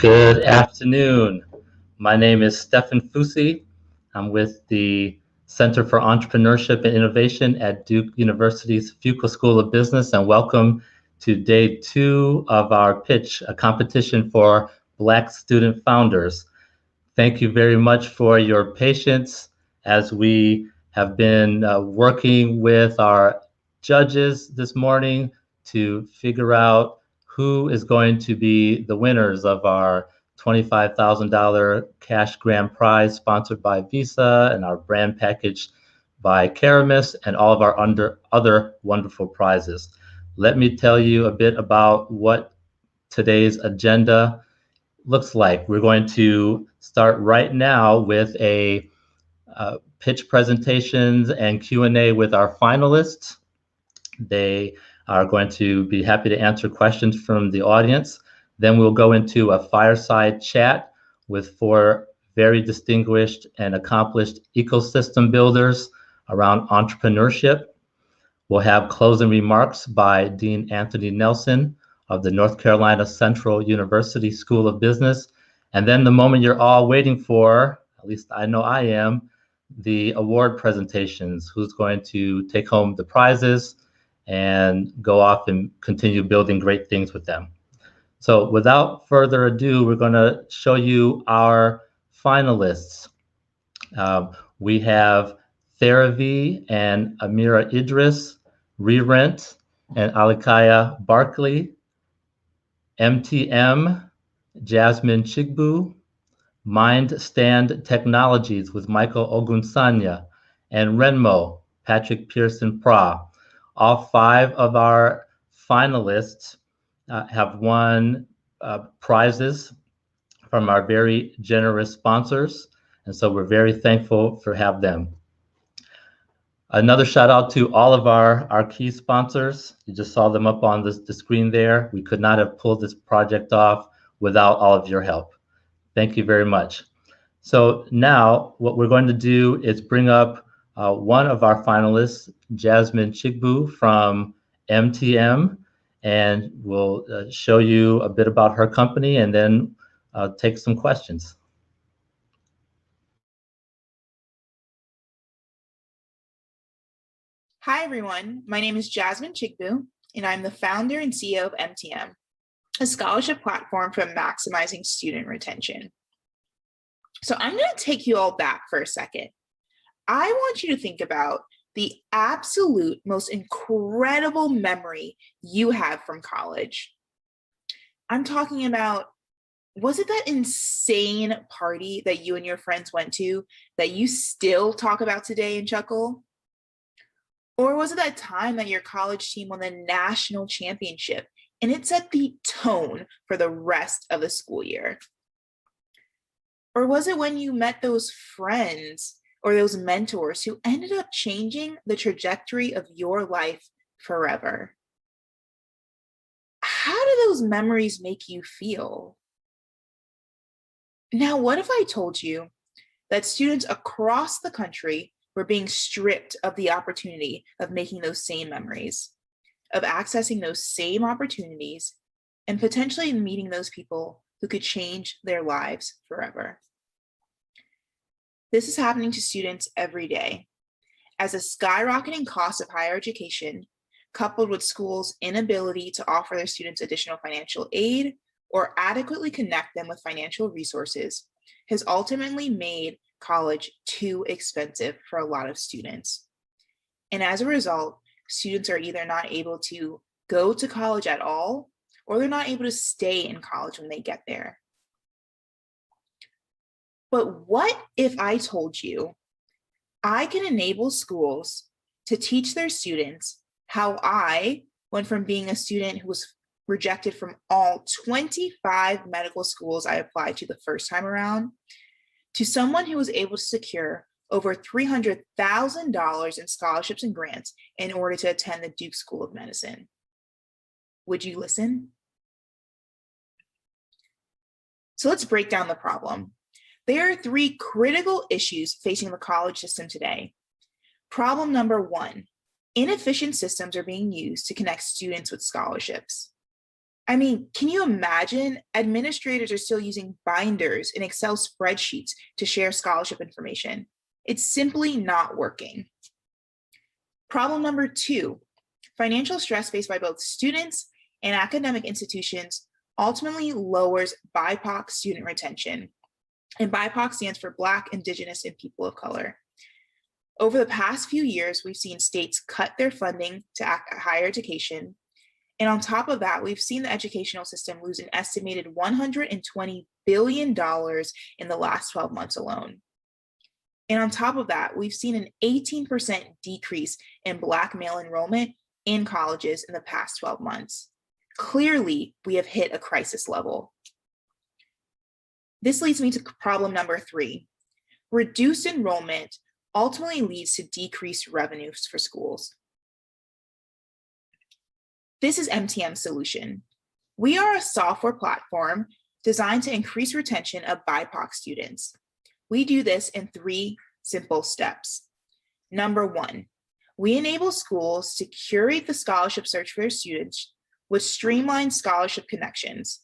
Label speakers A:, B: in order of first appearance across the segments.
A: Good afternoon. My name is Stefan Fusi. I'm with the Center for Entrepreneurship and Innovation at Duke University's Fuqua School of Business, and welcome to day 2 of our pitch, a competition for Black student founders. Thank you very much for your patience as we have been working with our judges this morning to figure out who is going to be the winners of our $25,000 cash grand prize sponsored by Visa and our brand package by Karamis and all of our other wonderful prizes. Let me tell you a bit about what today's agenda looks like. We're going to start right now with a pitch presentations and Q&A with our finalists. They are going to be happy to answer questions from the audience. Then we'll go into a fireside chat with 4 very distinguished and accomplished ecosystem builders around entrepreneurship. We'll have closing remarks by Dean Anthony Nelson of the North Carolina Central University School of Business. And then the moment you're all waiting for, at least I know I am, the award presentations, who's going to take home the prizes and go off and continue building great things with them. So without further ado, we're going to show you our finalists. We have Theravi and Amira Idris, Rerent and Alikaya Barkley, MTM, Jasmine Chigbu, Mindstand Technologies with Michael Ogunsanya, and Renmo, Patrick Pearson Pra. All 5 of our finalists have won prizes from our very generous sponsors, and so we're very thankful for have them. Another shout out to all of our key sponsors. You just saw them up on the screen there. We could not have pulled this project off without all of your help. Thank you very much. So now what we're going to do is bring up one of our finalists, Jasmine Chigbu from MTM, and we'll show you a bit about her company and then take some questions.
B: Hi, everyone. My name is Jasmine Chigbu, and I'm the founder and CEO of MTM, a scholarship platform for maximizing student retention. So I'm going to take you all back for a second. I want you to think about the absolute most incredible memory you have from college. I'm talking about, was it that insane party that you and your friends went to that you still talk about today and chuckle? Or was it that time that your college team won the national championship and it set the tone for the rest of the school year? Or was it when you met those friends or those mentors who ended up changing the trajectory of your life forever? How do those memories make you feel? Now, what if I told you that students across the country were being stripped of the opportunity of making those same memories, of accessing those same opportunities, and potentially meeting those people who could change their lives forever? This is happening to students every day, as a skyrocketing cost of higher education, coupled with schools' inability to offer their students additional financial aid or adequately connect them with financial resources, has ultimately made college too expensive for a lot of students. And as a result, students are either not able to go to college at all, or they're not able to stay in college when they get there. But what if I told you I can enable schools to teach their students how I went from being a student who was rejected from all 25 medical schools I applied to the first time around, to someone who was able to secure over $300,000 in scholarships and grants in order to attend the Duke School of Medicine? Would you listen? So let's break down the problem. There are 3 critical issues facing the college system today. Problem number 1, inefficient systems are being used to connect students with scholarships. I mean, can you imagine? Administrators are still using binders and Excel spreadsheets to share scholarship information. It's simply not working. Problem number 2, financial stress faced by both students and academic institutions ultimately lowers BIPOC student retention. And BIPOC stands for Black, Indigenous, and People of Color. Over the past few years, we've seen states cut their funding to higher education. And on top of that, we've seen the educational system lose an estimated $120 billion in the last 12 months alone. And on top of that, we've seen an 18% decrease in Black male enrollment in colleges in the past 12 months. Clearly, we have hit a crisis level. This leads me to problem number 3. Reduced enrollment ultimately leads to decreased revenues for schools. This is MTM's solution. We are a software platform designed to increase retention of BIPOC students. We do this in 3 simple steps. Number 1, we enable schools to curate the scholarship search for their students with streamlined scholarship connections.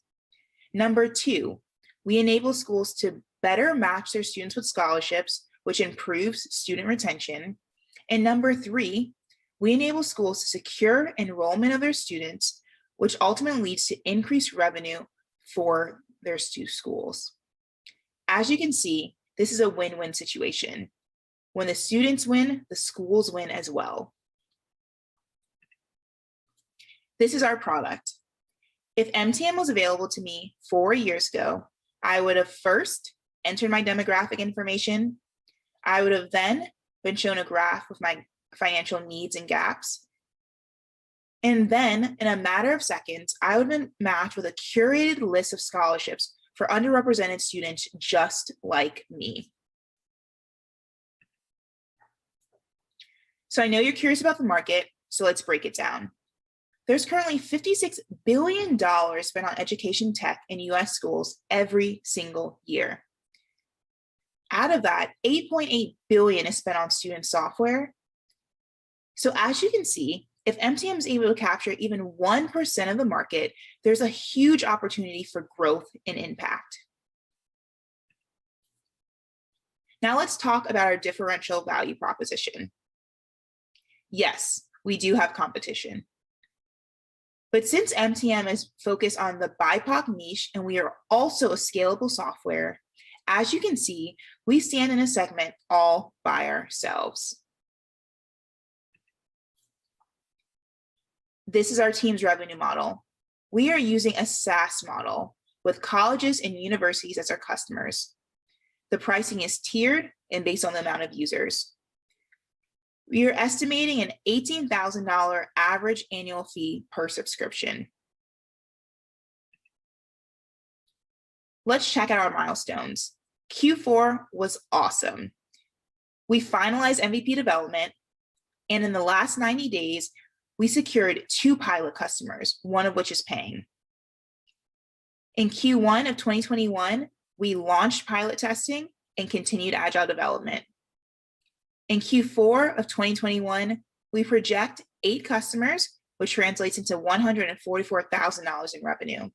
B: Number 2, we enable schools to better match their students with scholarships, which improves student retention. And number 3, we enable schools to secure enrollment of their students which ultimately leads to increased revenue for their schools. As you can see, this is a win-win situation. When the students win, the schools win as well. This is our product. If MTM was available to me 4 years ago, I would have first entered my demographic information. I would have then been shown a graph with my financial needs and gaps. And then in a matter of seconds, I would have been matched with a curated list of scholarships for underrepresented students just like me. So I know you're curious about the market, so let's break it down. There's currently $56 billion spent on education tech in US schools every single year. Out of that, $8.8 billion is spent on student software. So as you can see, if MTM is able to capture even 1% of the market, there's a huge opportunity for growth and impact. Now let's talk about our differential value proposition. Yes, we do have competition. But since MTM is focused on the BIPOC niche and we are also a scalable software, as you can see, we stand in a segment all by ourselves. This is our team's revenue model. We are using a SaaS model with colleges and universities as our customers. The pricing is tiered and based on the amount of users. We are estimating an $18,000 average annual fee per subscription. Let's check out our milestones. Q4 was awesome. We finalized MVP development, and in the last 90 days, we secured 2 pilot customers, one of which is paying. In Q1 of 2021, we launched pilot testing and continued agile development. In Q4 of 2021, we project 8 customers, which translates into $144,000 in revenue.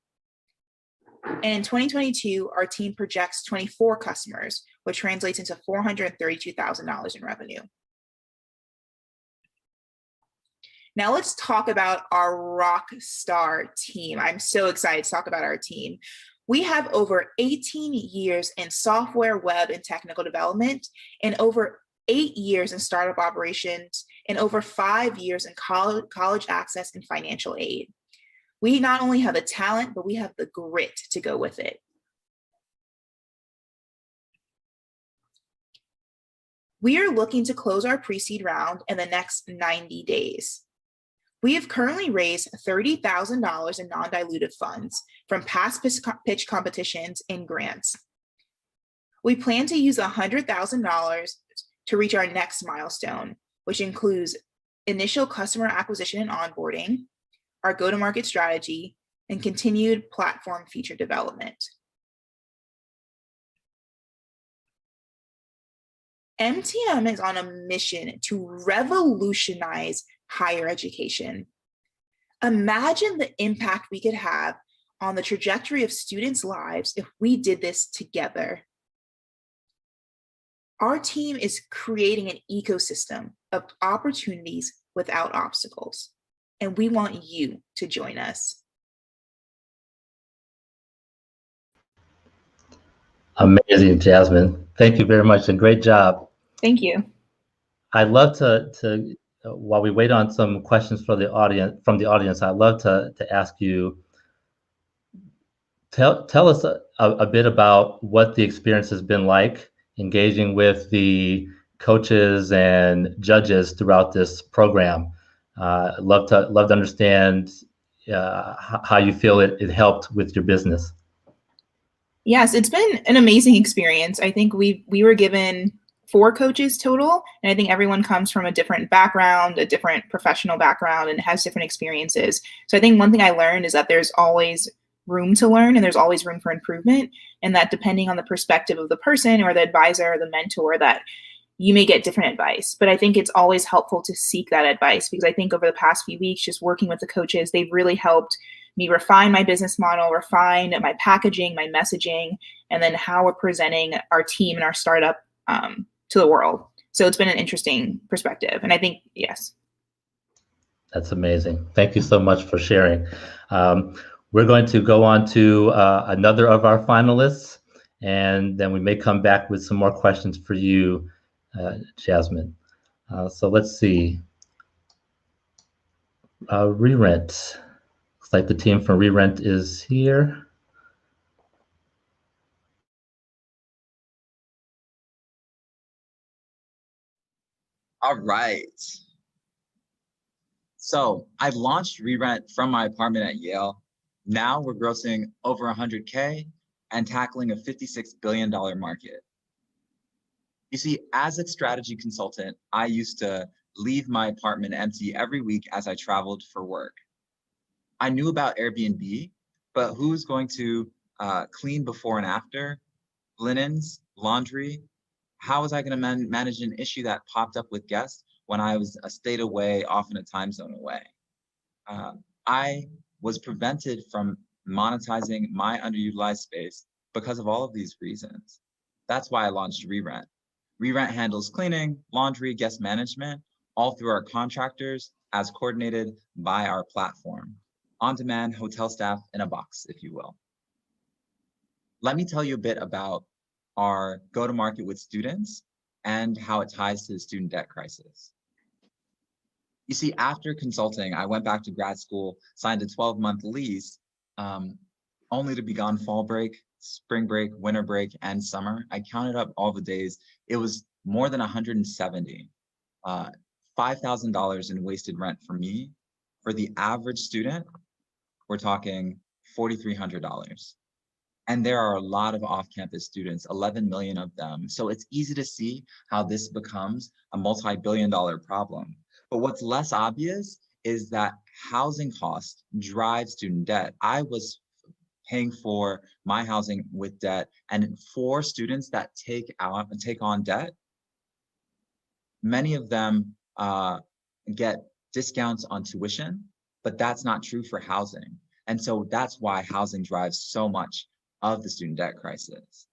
B: And in 2022, our team projects 24 customers, which translates into $432,000 in revenue. Now let's talk about our rock star team. I'm so excited to talk about our team. We have over 18 years in software, web, and technical development, and over 8 years in startup operations, and over 5 years in college access and financial aid. We not only have the talent, but we have the grit to go with it. We are looking to close our pre-seed round in the next 90 days. We have currently raised $30,000 in non-dilutive funds from past pitch competitions and grants. We plan to use $100,000 to reach our next milestone, which includes initial customer acquisition and onboarding, our go-to-market strategy, and continued platform feature development. MTM is on a mission to revolutionize higher education. Imagine the impact we could have on the trajectory of students' lives if we did this together. Our team is creating an ecosystem of opportunities without obstacles, and we want you to join us.
A: Amazing, Jasmine. Thank you very much and great job.
B: Thank you.
A: I'd love to while we wait on some questions from the audience, I'd love to ask you, tell us a bit about what the experience has been like engaging with the coaches and judges throughout this program. Love to understand how you feel it helped with your business.
B: Yes, it's been an amazing experience. I think we were given 4 coaches total, and I think everyone comes from a different background, a different professional background, and has different experiences. So I think one thing I learned is that there's always room to learn and there's always room for improvement, and that depending on the perspective of the person or the advisor or the mentor, that you may get different advice. But I think it's always helpful to seek that advice, because I think over the past few weeks, just working with the coaches, they've really helped me refine my business model, refine my packaging, my messaging, and then how we're presenting our team and our startup to the world. So it's been an interesting perspective. And I think, yes.
A: That's amazing. Thank you so much for sharing. We're going to go on to another of our finalists, and then we may come back with some more questions for you, Jasmine. So let's see. Re-rent. Looks like the team from Re-rent is here.
C: All right. So I launched Re-rent from my apartment at Yale. Now we're grossing over 100K and tackling a $56 billion market. You see, as a strategy consultant, I used to leave my apartment empty every week as I traveled for work. I knew about Airbnb, but who's going to clean before and after? Linens, laundry? How was I going to manage an issue that popped up with guests when I was a state away, often a time zone away? I was prevented from monetizing my underutilized space because of all of these reasons. That's why I launched Re-rent. Re-rent handles cleaning, laundry, guest management, all through our contractors as coordinated by our platform. On-demand hotel staff in a box, if you will. Let me tell you a bit about our go-to-market with students and how it ties to the student debt crisis. You see, after consulting, I went back to grad school, signed a 12-month lease, only to be gone fall break, spring break, winter break, and summer. I counted up all the days. It was more than 170. $5,000 in wasted rent for me. For the average student, we're talking $4,300. And there are a lot of off-campus students, 11 million of them. So it's easy to see how this becomes a multi-billion-dollar problem. But what's less obvious is that housing costs drive student debt. I was paying for my housing with debt, and for students that take on debt, many of them get discounts on tuition, but that's not true for housing. And so that's why housing drives so much of the student debt crisis.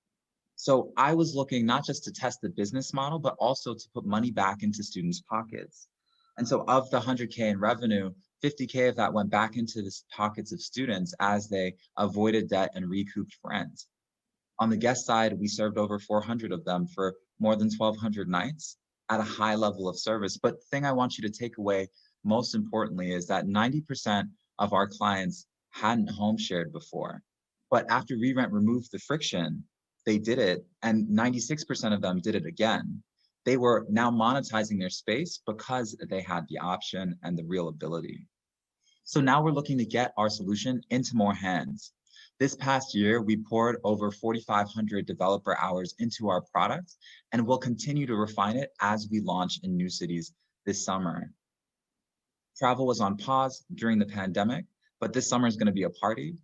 C: So I was looking not just to test the business model, but also to put money back into students' pockets. And so of the 100K in revenue, 50K of that went back into the pockets of students as they avoided debt and recouped rent. On the guest side, we served over 400 of them for more than 1,200 nights at a high level of service. But the thing I want you to take away most importantly is that 90% of our clients hadn't home shared before. But after Re-rent removed the friction, they did it, and 96% of them did it again. They were now monetizing their space because they had the option and the real ability. So now we're looking to get our solution into more hands. This past year, we poured over 4,500 developer hours into our product, and we'll continue to refine it as we launch in new cities this summer. Travel was on pause during the pandemic, but this summer is going to be a party.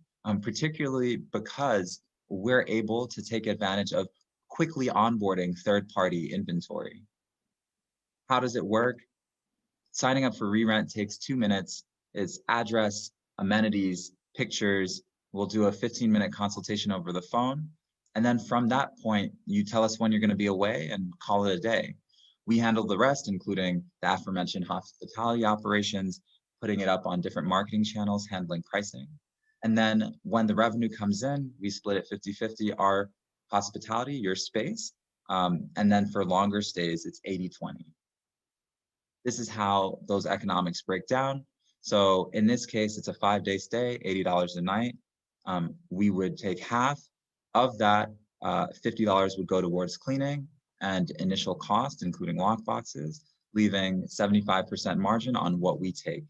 C: Particularly because we're able to take advantage of quickly onboarding third-party inventory. How does it work? Signing up for Re-rent takes 2 minutes. It's address, amenities, pictures. We'll do a 15-minute consultation over the phone. And then from that point, you tell us when you're going to be away and call it a day. We handle the rest, including the aforementioned hospitality operations, putting it up on different marketing channels, handling pricing. And then when the revenue comes in, we split it 50-50, our hospitality, your space. And then for longer stays, it's 80-20. This is how those economics break down. So in this case, it's a 5-day stay, $80 a night. We would take half of that, $50 would go towards cleaning and initial cost, including lock boxes, leaving 75% margin on what we take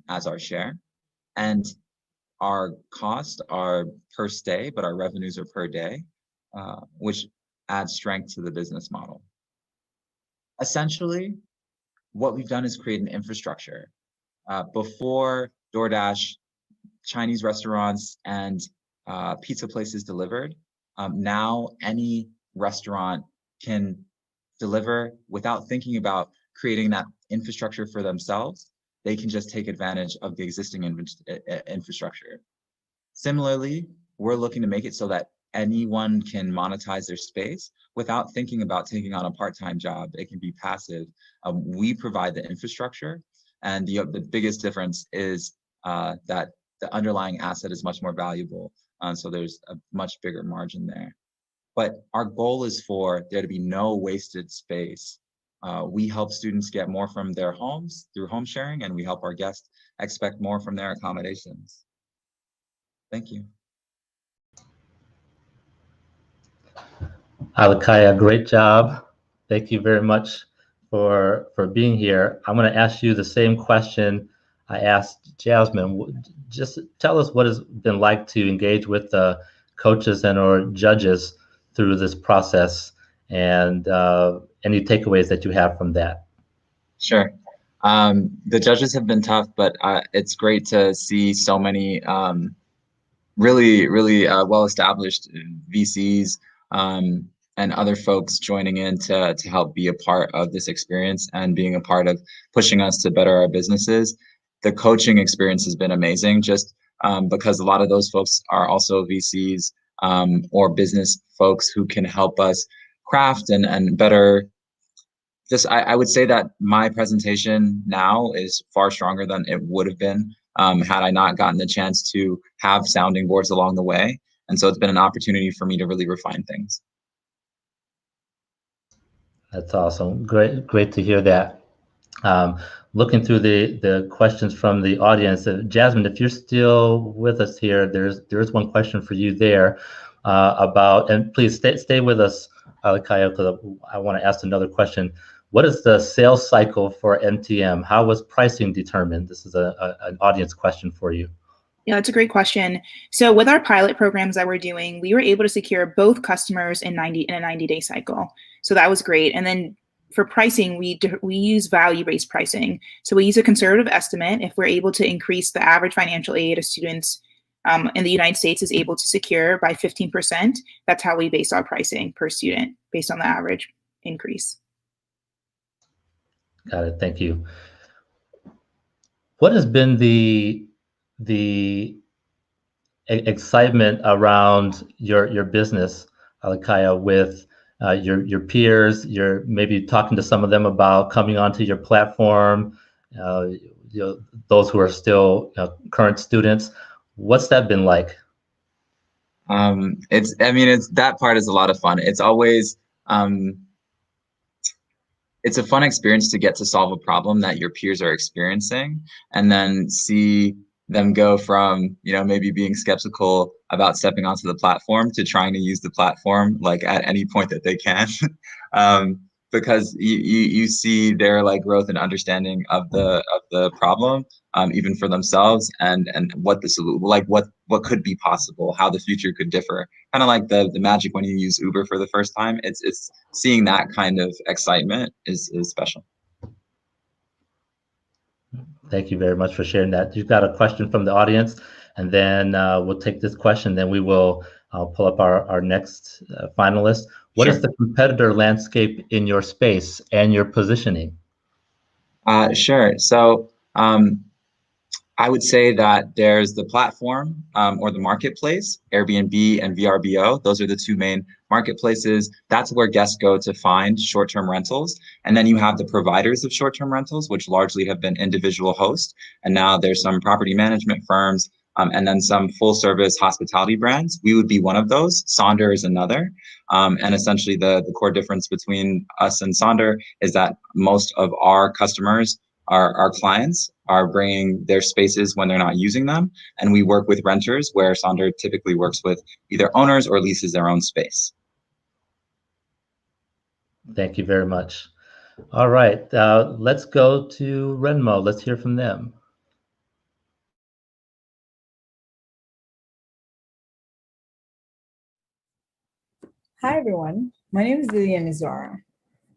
C: as our share. And our costs are per stay, but our revenues are per day, which adds strength to the business model. Essentially, what we've done is create an infrastructure. Before DoorDash, Chinese restaurants, and pizza places delivered, now any restaurant can deliver without thinking about creating that infrastructure for themselves. They can just take advantage of the existing infrastructure. Similarly, we're looking to make it so that anyone can monetize their space without thinking about taking on a part-time job. It can be passive. We provide the infrastructure. And the biggest difference is that the underlying asset is much more valuable. So there's a much bigger margin there. But our goal is for there to be no wasted space. We help students get more from their homes through home sharing, and we help our guests expect more from their accommodations. Thank you.
A: Alakaya, great job. Thank you very much for being here. I'm going to ask you the same question I asked Jasmine. Just tell us what it's been like to engage with the coaches and or judges through this process, and any takeaways that you have from that.
C: Sure. The judges have been tough, but it's great to see so many really well-established VCs and other folks joining in to help be a part of this experience and being a part of pushing us to better our businesses. The coaching experience has been amazing, just because a lot of those folks are also VCs or business folks who can help us craft and better. I would say that my presentation now is far stronger than it would have been had I not gotten the chance to have sounding boards along the way. And so it's been an opportunity for me to really refine things.
A: That's awesome. Great to hear that. Looking through the questions from the audience, Jasmine, if you're still with us here, there's one question for you there about, and please stay with us, Alakaya, because I want to ask another question. What is the sales cycle for MTM? How was pricing determined? This is an audience question for you.
B: Yeah, that's a great question. So with our pilot programs that we're doing, we were able to secure both customers in a 90-day cycle. So that was great. And then for pricing, we use value-based pricing. So we use a conservative estimate. If we're able to increase the average financial aid a students in the United States is able to secure by 15%, that's how we base our pricing per student based on the average increase.
A: Got it. Thank you. What has been the excitement around your business, Alakaya, with your peers? You're maybe talking to some of them about coming onto your platform. Those who are still current students. What's that been like?
C: It's that part is a lot of fun. It's always it's a fun experience to get to solve a problem that your peers are experiencing, and then see them go from maybe being skeptical about stepping onto the platform to trying to use the platform like at any point that they can, because you see their growth and understanding of the problem, even for themselves, and what the solution, what could be possible, how the future could differ. Kind of like the magic when you use Uber for the first time. It's seeing that kind of excitement is special.
A: Thank you very much for sharing that. You've got a question from the audience, and then we'll take this question. Then we will pull up our next finalist. What is the competitor landscape in your space and your positioning?
C: Sure. So I would say that there's the platform or the marketplace, Airbnb and VRBO. Those are the two main marketplaces. That's where guests go to find short-term rentals. And then you have the providers of short-term rentals, which largely have been individual hosts. And now there's some property management firms and then some full-service hospitality brands. We would be one of those. Sonder is another. And essentially the core difference between us and Sonder is that most of our customers, our clients, are bringing their spaces when they're not using them. And we work with renters, where Sonder typically works with either owners or leases their own space.
A: Thank you very much. All right, let's go to Renmo. Let's hear from them.
D: Hi, everyone. My name is Lillian Izora.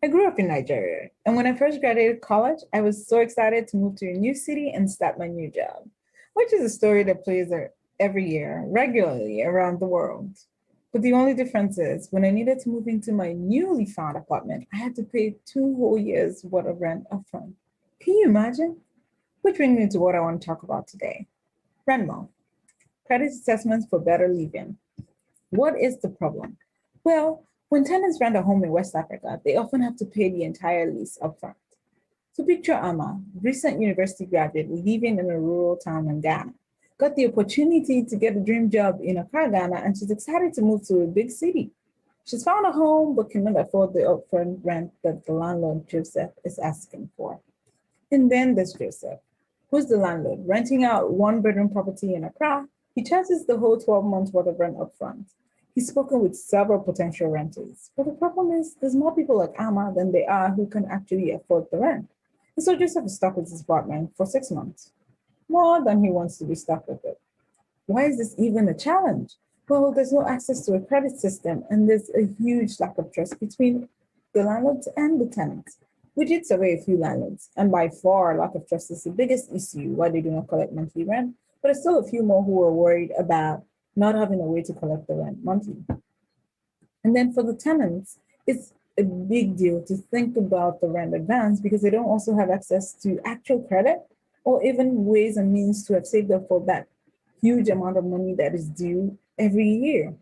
D: I grew up in Nigeria, and when I first graduated college, I was so excited to move to a new city and start my new job, which is a story that plays every year, regularly around the world. But the only difference is when I needed to move into my newly found apartment, I had to pay 2 whole years worth of rent upfront. Can you imagine? Which brings me to what I want to talk about today. Renmo, credit assessments for better living. What is the problem? Well, when tenants rent a home in West Africa, they often have to pay the entire lease upfront. So picture Ama, recent university graduate living in a rural town in Ghana, got the opportunity to get a dream job in Accra, Ghana, and she's excited to move to a big city. She's found a home but cannot afford the upfront rent that the landlord, Joseph, is asking for. And then there's Joseph, who's the landlord, renting out one-bedroom property in Accra. He charges the whole 12 months worth of rent upfront. He's spoken with several potential renters, but the problem is there's more people like Ama than there are who can actually afford the rent. And so Joseph is stuck with his apartment for 6 months, more than he wants to be stuck with it. Why is this even a challenge? Well, there's no access to a credit system, and there's a huge lack of trust between the landlords and the tenants. We did survey a few landlords, and by far, lack of trust is the biggest issue why they do not collect monthly rent, but there's still a few more who are worried about not having a way to collect the rent monthly. And then for the tenants, it's a big deal to think about the rent advance because they don't also have access to actual credit or even ways and means to have saved up for that huge amount of money that is due every year.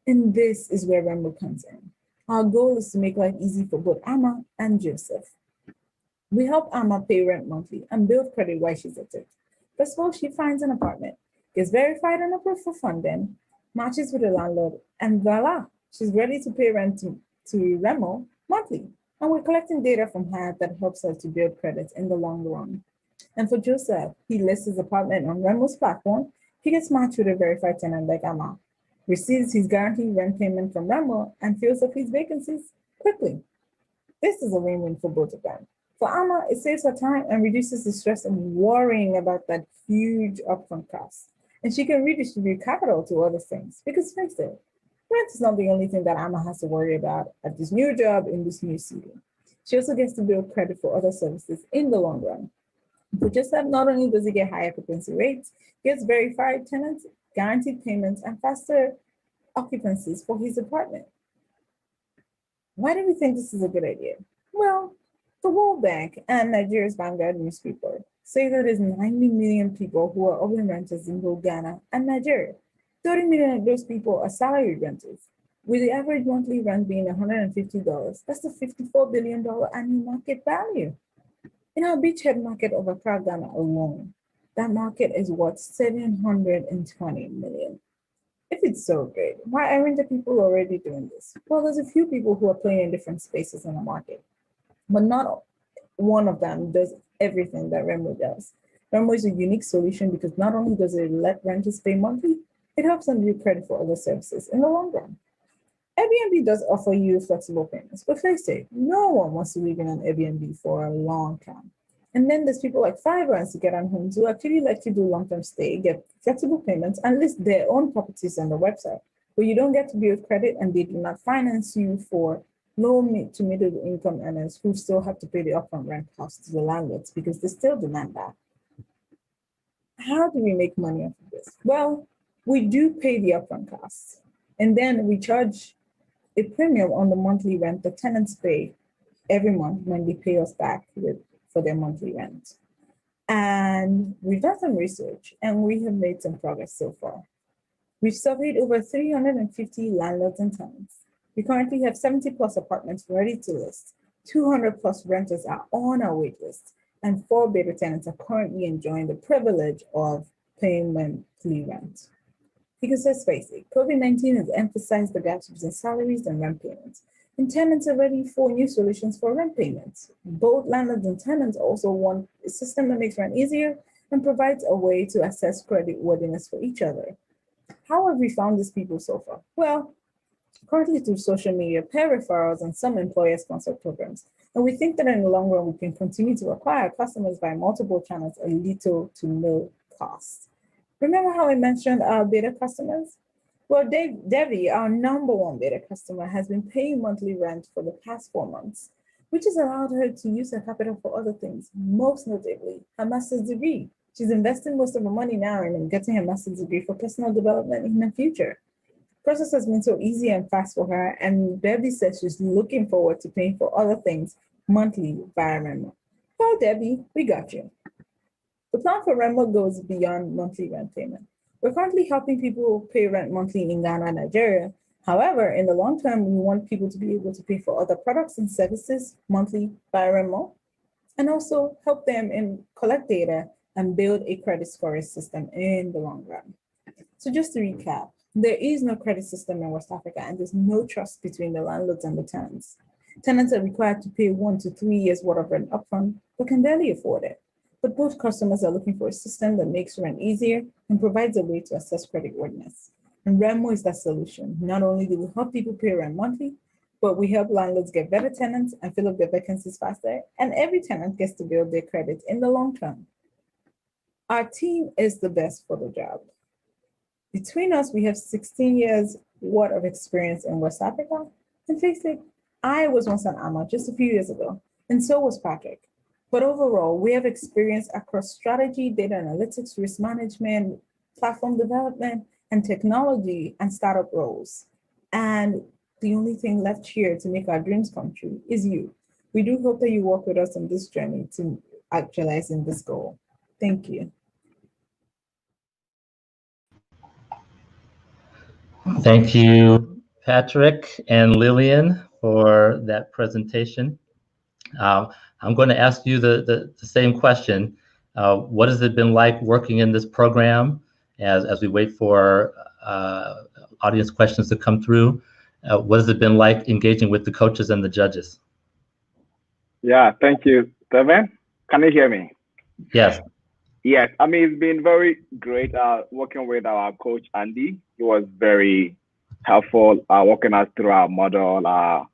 D: And this is where Rembo comes in. Our goal is to make life easy for both Ama and Joseph. We help Ama pay rent monthly and build credit while she's at it. First of all, she finds an apartment, gets verified and approved for funding, matches with the landlord, and voila, she's ready to pay rent to Remo monthly. And we're collecting data from her that helps her to build credit in the long run. And for Joseph, he lists his apartment on Remo's platform. He gets matched with a verified tenant like Ama, receives his guaranteed rent payment from Remo, and fills up his vacancies quickly. This is a win-win for both of them. For Ama, it saves her time and reduces the stress of worrying about that huge upfront cost. And she can redistribute capital to other things. Because face it, rent is not the only thing that Ama has to worry about at this new job in this new city. She also gets to build credit for other services in the long run. For Joseph, not only does he get higher occupancy rates, he gets verified tenants, guaranteed payments, and faster occupancies for his apartment. Why do we think this is a good idea? Well, the World Bank and Nigeria's Vanguard newspaper say that there's 90 million people who are urban renters in both Ghana and Nigeria. 30 million of those people are salaried renters, with the average monthly rent being $150. That's a $54 billion annual market value. In our beachhead market of Accra, Ghana alone, that market is worth 720 million. If it's so great, why aren't the people already doing this? Well, there's a few people who are playing in different spaces in the market, but not one of them does everything that Remo does. Remo is a unique solution because not only does it let renters pay monthly, it helps them build credit for other services in the long run. Airbnb does offer you flexible payments, but face it, no one wants to live in an Airbnb for a long time. And then there's people like Fiverr and Second Homes who actually let you do long-term stay, get flexible payments, and list their own properties on the website, where you don't get to build credit and they do not finance you for low to middle income earners who still have to pay the upfront rent costs to the landlords because they still demand that. How do we make money off of this? Well, we do pay the upfront costs, and then we charge a premium on the monthly rent the tenants pay every month when they pay us back for their monthly rent. And we've done some research and we have made some progress so far. We've surveyed over 350 landlords and tenants. We currently have 70 plus apartments ready to list. 200 plus renters are on our wait list, and 4 beta tenants are currently enjoying the privilege of paying monthly rent. Because let's face it, COVID-19 has emphasized the gaps between salaries and rent payments, and tenants are ready for new solutions for rent payments. Both landlords and tenants also want a system that makes rent easier and provides a way to assess credit worthiness for each other. How have we found these people so far? Well, currently through social media, peer referrals, and some employer-sponsored programs. And we think that in the long run, we can continue to acquire customers by multiple channels at little to no cost. Remember how I mentioned our beta customers? Well, Debbie, our #1 beta customer, has been paying monthly rent for the past 4 months, which has allowed her to use her capital for other things, most notably her master's degree. She's investing most of her money now in getting her master's degree for personal development in the future. The process has been so easy and fast for her, and Debbie says she's looking forward to paying for other things monthly via Remo. Well, Debbie, we got you. The plan for Remo goes beyond monthly rent payment. We're currently helping people pay rent monthly in Ghana and Nigeria. However, in the long term, we want people to be able to pay for other products and services monthly by Remo. and also help them in collect data and build a credit scoring system in the long run. So just to recap, there is no credit system in West Africa, and there's no trust between the landlords and the tenants. Tenants are required to pay 1 to 3 years worth of rent upfront, but can barely afford it. But both customers are looking for a system that makes rent easier and provides a way to assess creditworthiness. And Remo is that solution. Not only do we help people pay rent monthly, but we help landlords get better tenants and fill up their vacancies faster, and every tenant gets to build their credit in the long term. Our team is the best for the job. Between us, we have 16 years worth of experience in West Africa. And face it, I was once an AMA just a few years ago, and so was Patrick. But overall, we have experience across strategy, data analytics, risk management, platform development, and technology and startup roles. And the only thing left here to make our dreams come true is you. We do hope that you work with us on this journey to actualizing this goal. Thank you.
A: Thank you, Patrick and Lillian, for that presentation. I'm going to ask you the same question. What has it been like working in this program as we wait for audience questions to come through? What has it been like engaging with the coaches and the judges?
E: Yeah, thank you, Stephen. Can you hear me?
A: Yes.
E: Yes, I mean, it's been very great working with our coach, Andy. He was very helpful walking us through our model, our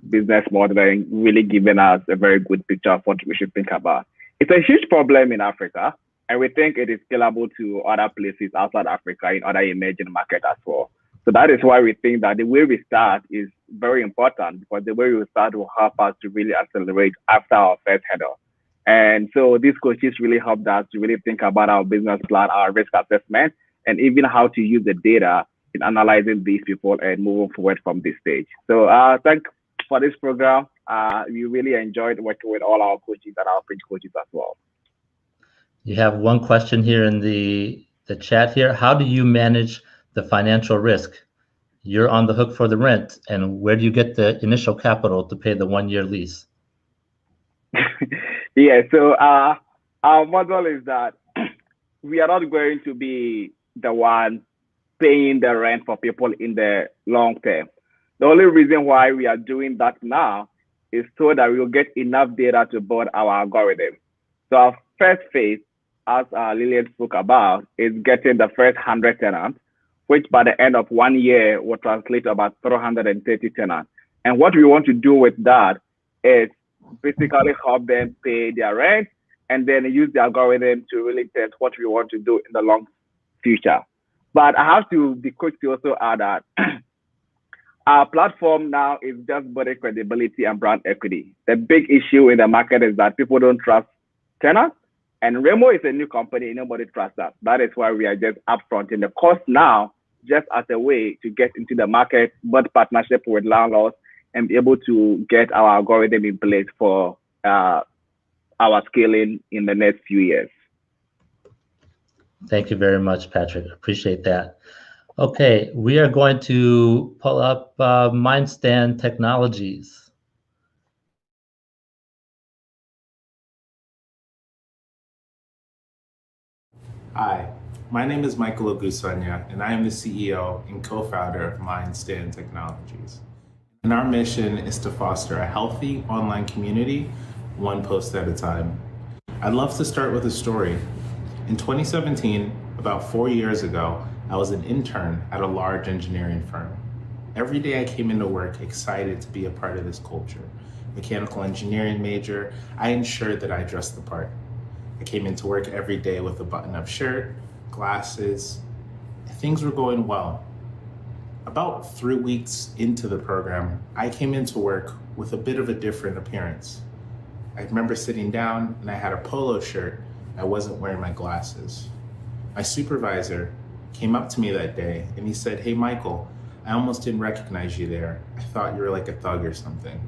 E: business modeling, really giving us a very good picture of what we should think about. It's a huge problem in Africa, and we think it is scalable to other places outside Africa, in other emerging markets as well. So that is why we think that the way we start is very important, because the way we start will help us to really accelerate after our first hurdle. And so these coaches really helped us to really think about our business plan, our risk assessment, and even how to use the data in analyzing these people and moving forward from this stage. So thanks for this program. We really enjoyed working with all our coaches and our French coaches as well.
A: You have one question here in the chat here. How do you manage the financial risk? You're on the hook for the rent, and where do you get the initial capital to pay the 1-year lease?
E: Yeah, so our model is that we are not going to be the one paying the rent for people in the long term. The only reason why we are doing that now is so that we will get enough data to build our algorithm. So our first phase, as Lillian spoke about, is getting the first 100 tenants, which by the end of 1 year will translate to about 330 tenants. And what we want to do with that is basically help them pay their rent and then use the algorithm to really test what we want to do in the long future. But I have to be quick to also add that our platform now is just building credibility and brand equity. The big issue in the market is that people don't trust tenants, and Remo is a new company, nobody trusts us. That is why we are just upfront in the cost now, just as a way to get into the market, build partnership with landlords, and be able to get our algorithm in place for our scaling in the next few years.
A: Thank you very much, Patrick. Appreciate that. Okay, we are going to pull up MindStan Technologies.
F: Hi, my name is Michael Ogusanya, and I am the CEO and co-founder of MindStan Technologies. And our mission is to foster a healthy online community, one post at a time. I'd love to start with a story. In 2017, about 4 years ago, I was an intern at a large engineering firm. Every day I came into work excited to be a part of this culture. Mechanical engineering major, I ensured that I dressed the part. I came into work every day with a button-up shirt, glasses. Things were going well. About 3 weeks into the program, I came into work with a bit of a different appearance. I remember sitting down and I had a polo shirt. I wasn't wearing my glasses. My supervisor came up to me that day and he said, "Hey, Michael, I almost didn't recognize you there. I thought you were like a thug or something."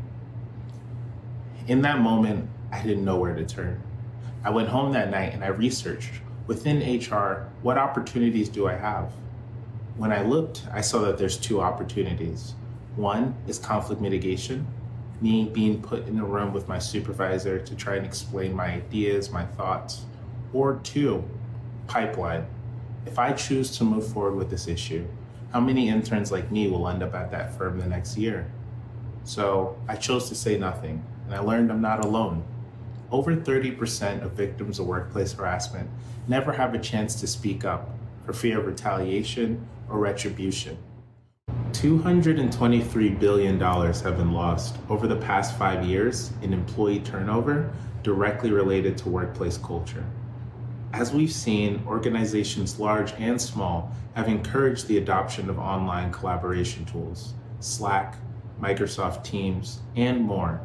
F: In that moment, I didn't know where to turn. I went home that night and I researched within HR, what opportunities do I have? When I looked, I saw that there's 2 opportunities. One is conflict mitigation, me being put in a room with my supervisor to try and explain my ideas, my thoughts. Or 2, pipeline. If I choose to move forward with this issue, how many interns like me will end up at that firm the next year? So I chose to say nothing, and I learned I'm not alone. Over 30% of victims of workplace harassment never have a chance to speak up for fear of retaliation or retribution. $223 billion have been lost over the past 5 years in employee turnover directly related to workplace culture. As we've seen, organizations large and small have encouraged the adoption of online collaboration tools, Slack, Microsoft Teams, and more.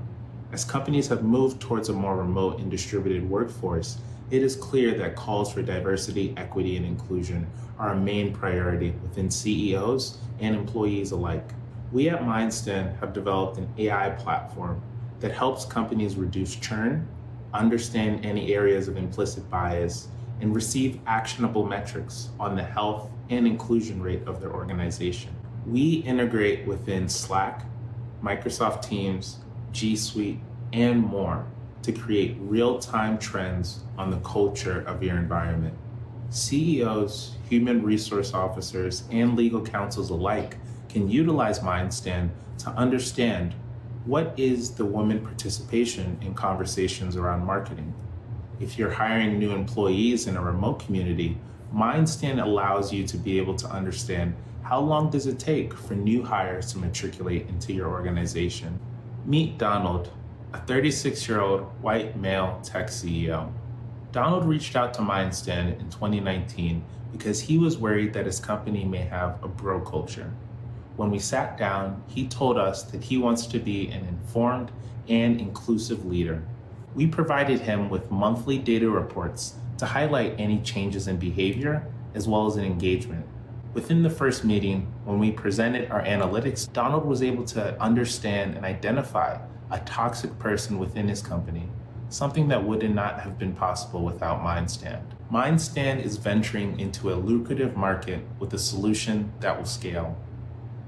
F: As companies have moved towards a more remote and distributed workforce, it is clear that calls for diversity, equity, and inclusion are a main priority within CEOs and employees alike. We at Mindstand have developed an AI platform that helps companies reduce churn, understand any areas of implicit bias, and receive actionable metrics on the health and inclusion rate of their organization. We integrate within Slack, Microsoft Teams, G Suite, and more to create real-time trends on the culture of your environment. CEOs, human resource officers, and legal counsels alike can utilize Mindstand to understand what is the women participation in conversations around marketing. If you're hiring new employees in a remote community, Mindstand allows you to be able to understand how long does it take for new hires to matriculate into your organization. Meet Donald, a 36-year-old white male tech CEO. Donald reached out to Mindstand in 2019 because he was worried that his company may have a bro culture. When we sat down, he told us that he wants to be an informed and inclusive leader. We provided him with monthly data reports to highlight any changes in behavior as well as in engagement. Within the first meeting, when we presented our analytics, Donald was able to understand and identify a toxic person within his company, something that would not have been possible without Mindstand. Mindstand is venturing into a lucrative market with a solution that will scale.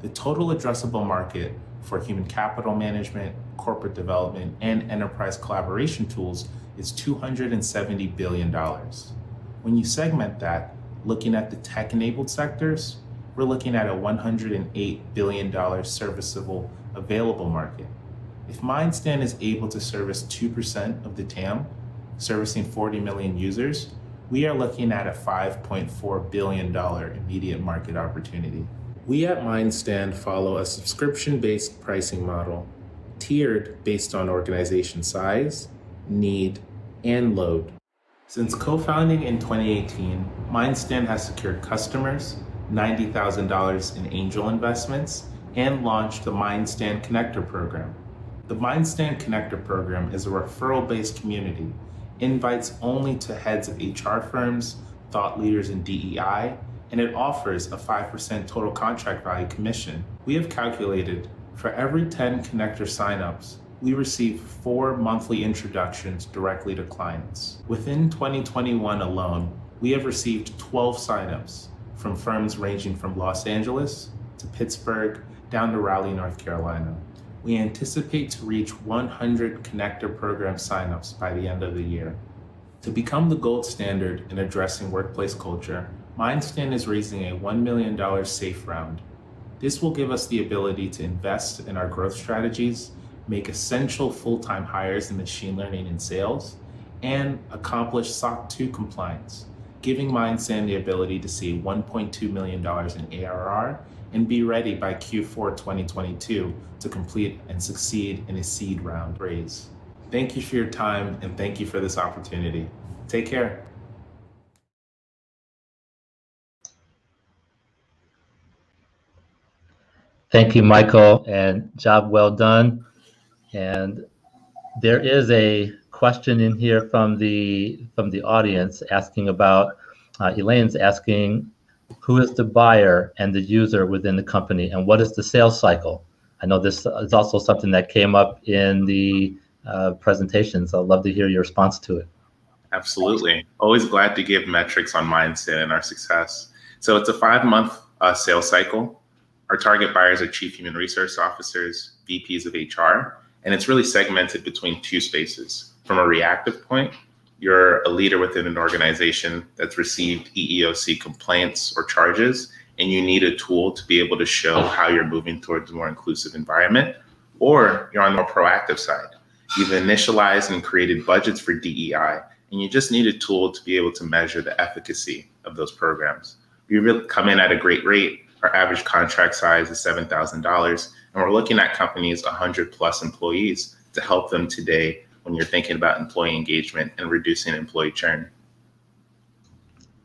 F: The total addressable market for human capital management, corporate development, and enterprise collaboration tools is $270 billion. When you segment that, looking at the tech-enabled sectors, we're looking at a $108 billion serviceable available market. If Mindstand is able to service 2% of the TAM, servicing 40 million users, we are looking at a $5.4 billion immediate market opportunity. We at Mindstand follow a subscription-based pricing model, tiered based on organization size, need, and load. Since co-founding in 2018, Mindstand has secured customers, $90,000 in angel investments, and launched the Mindstand Connector program. The Mindstand Connector program is a referral-based community, invites only to heads of HR firms, thought leaders in DEI, and it offers a 5% total contract value commission. We have calculated for every 10 connector signups, we receive 4 monthly introductions directly to clients. Within 2021 alone, we have received 12 signups from firms ranging from Los Angeles to Pittsburgh down to Raleigh, North Carolina. We anticipate to reach 100 connector program signups by the end of the year. To become the gold standard in addressing workplace culture, Mindstand is raising a $1 million SAFE round. This will give us the ability to invest in our growth strategies, make essential full-time hires in machine learning and sales, and accomplish SOC 2 compliance, giving Mindstand the ability to see $1.2 million in ARR and be ready by Q4 2022 to complete and succeed in a seed round raise. Thank you for your time and thank you for this opportunity. Take care.
A: Thank you, Michael, and job well done. And there is a question in here from the audience asking about, Elaine's asking, who is the buyer and the user within the company, and what is the sales cycle? I know this is also something that came up in the presentation, so I'd love to hear your response to it.
G: Absolutely. Always glad to give metrics on Mindstand and our success. So it's a 5-month sales cycle. Our target buyers are chief human resource officers, VPs of HR, And it's really segmented between two spaces. From a reactive point, you're a leader within an organization that's received EEOC complaints or charges, and you need a tool to be able to show how you're moving towards a more inclusive environment. Or you're on the more proactive side. You've initialized and created budgets for DEI, and you just need a tool to be able to measure the efficacy of those programs. You really come in at a great rate. Our average contract size is $7,000, and we're looking at companies 100 plus employees to help them today when you're thinking about employee engagement and reducing employee churn.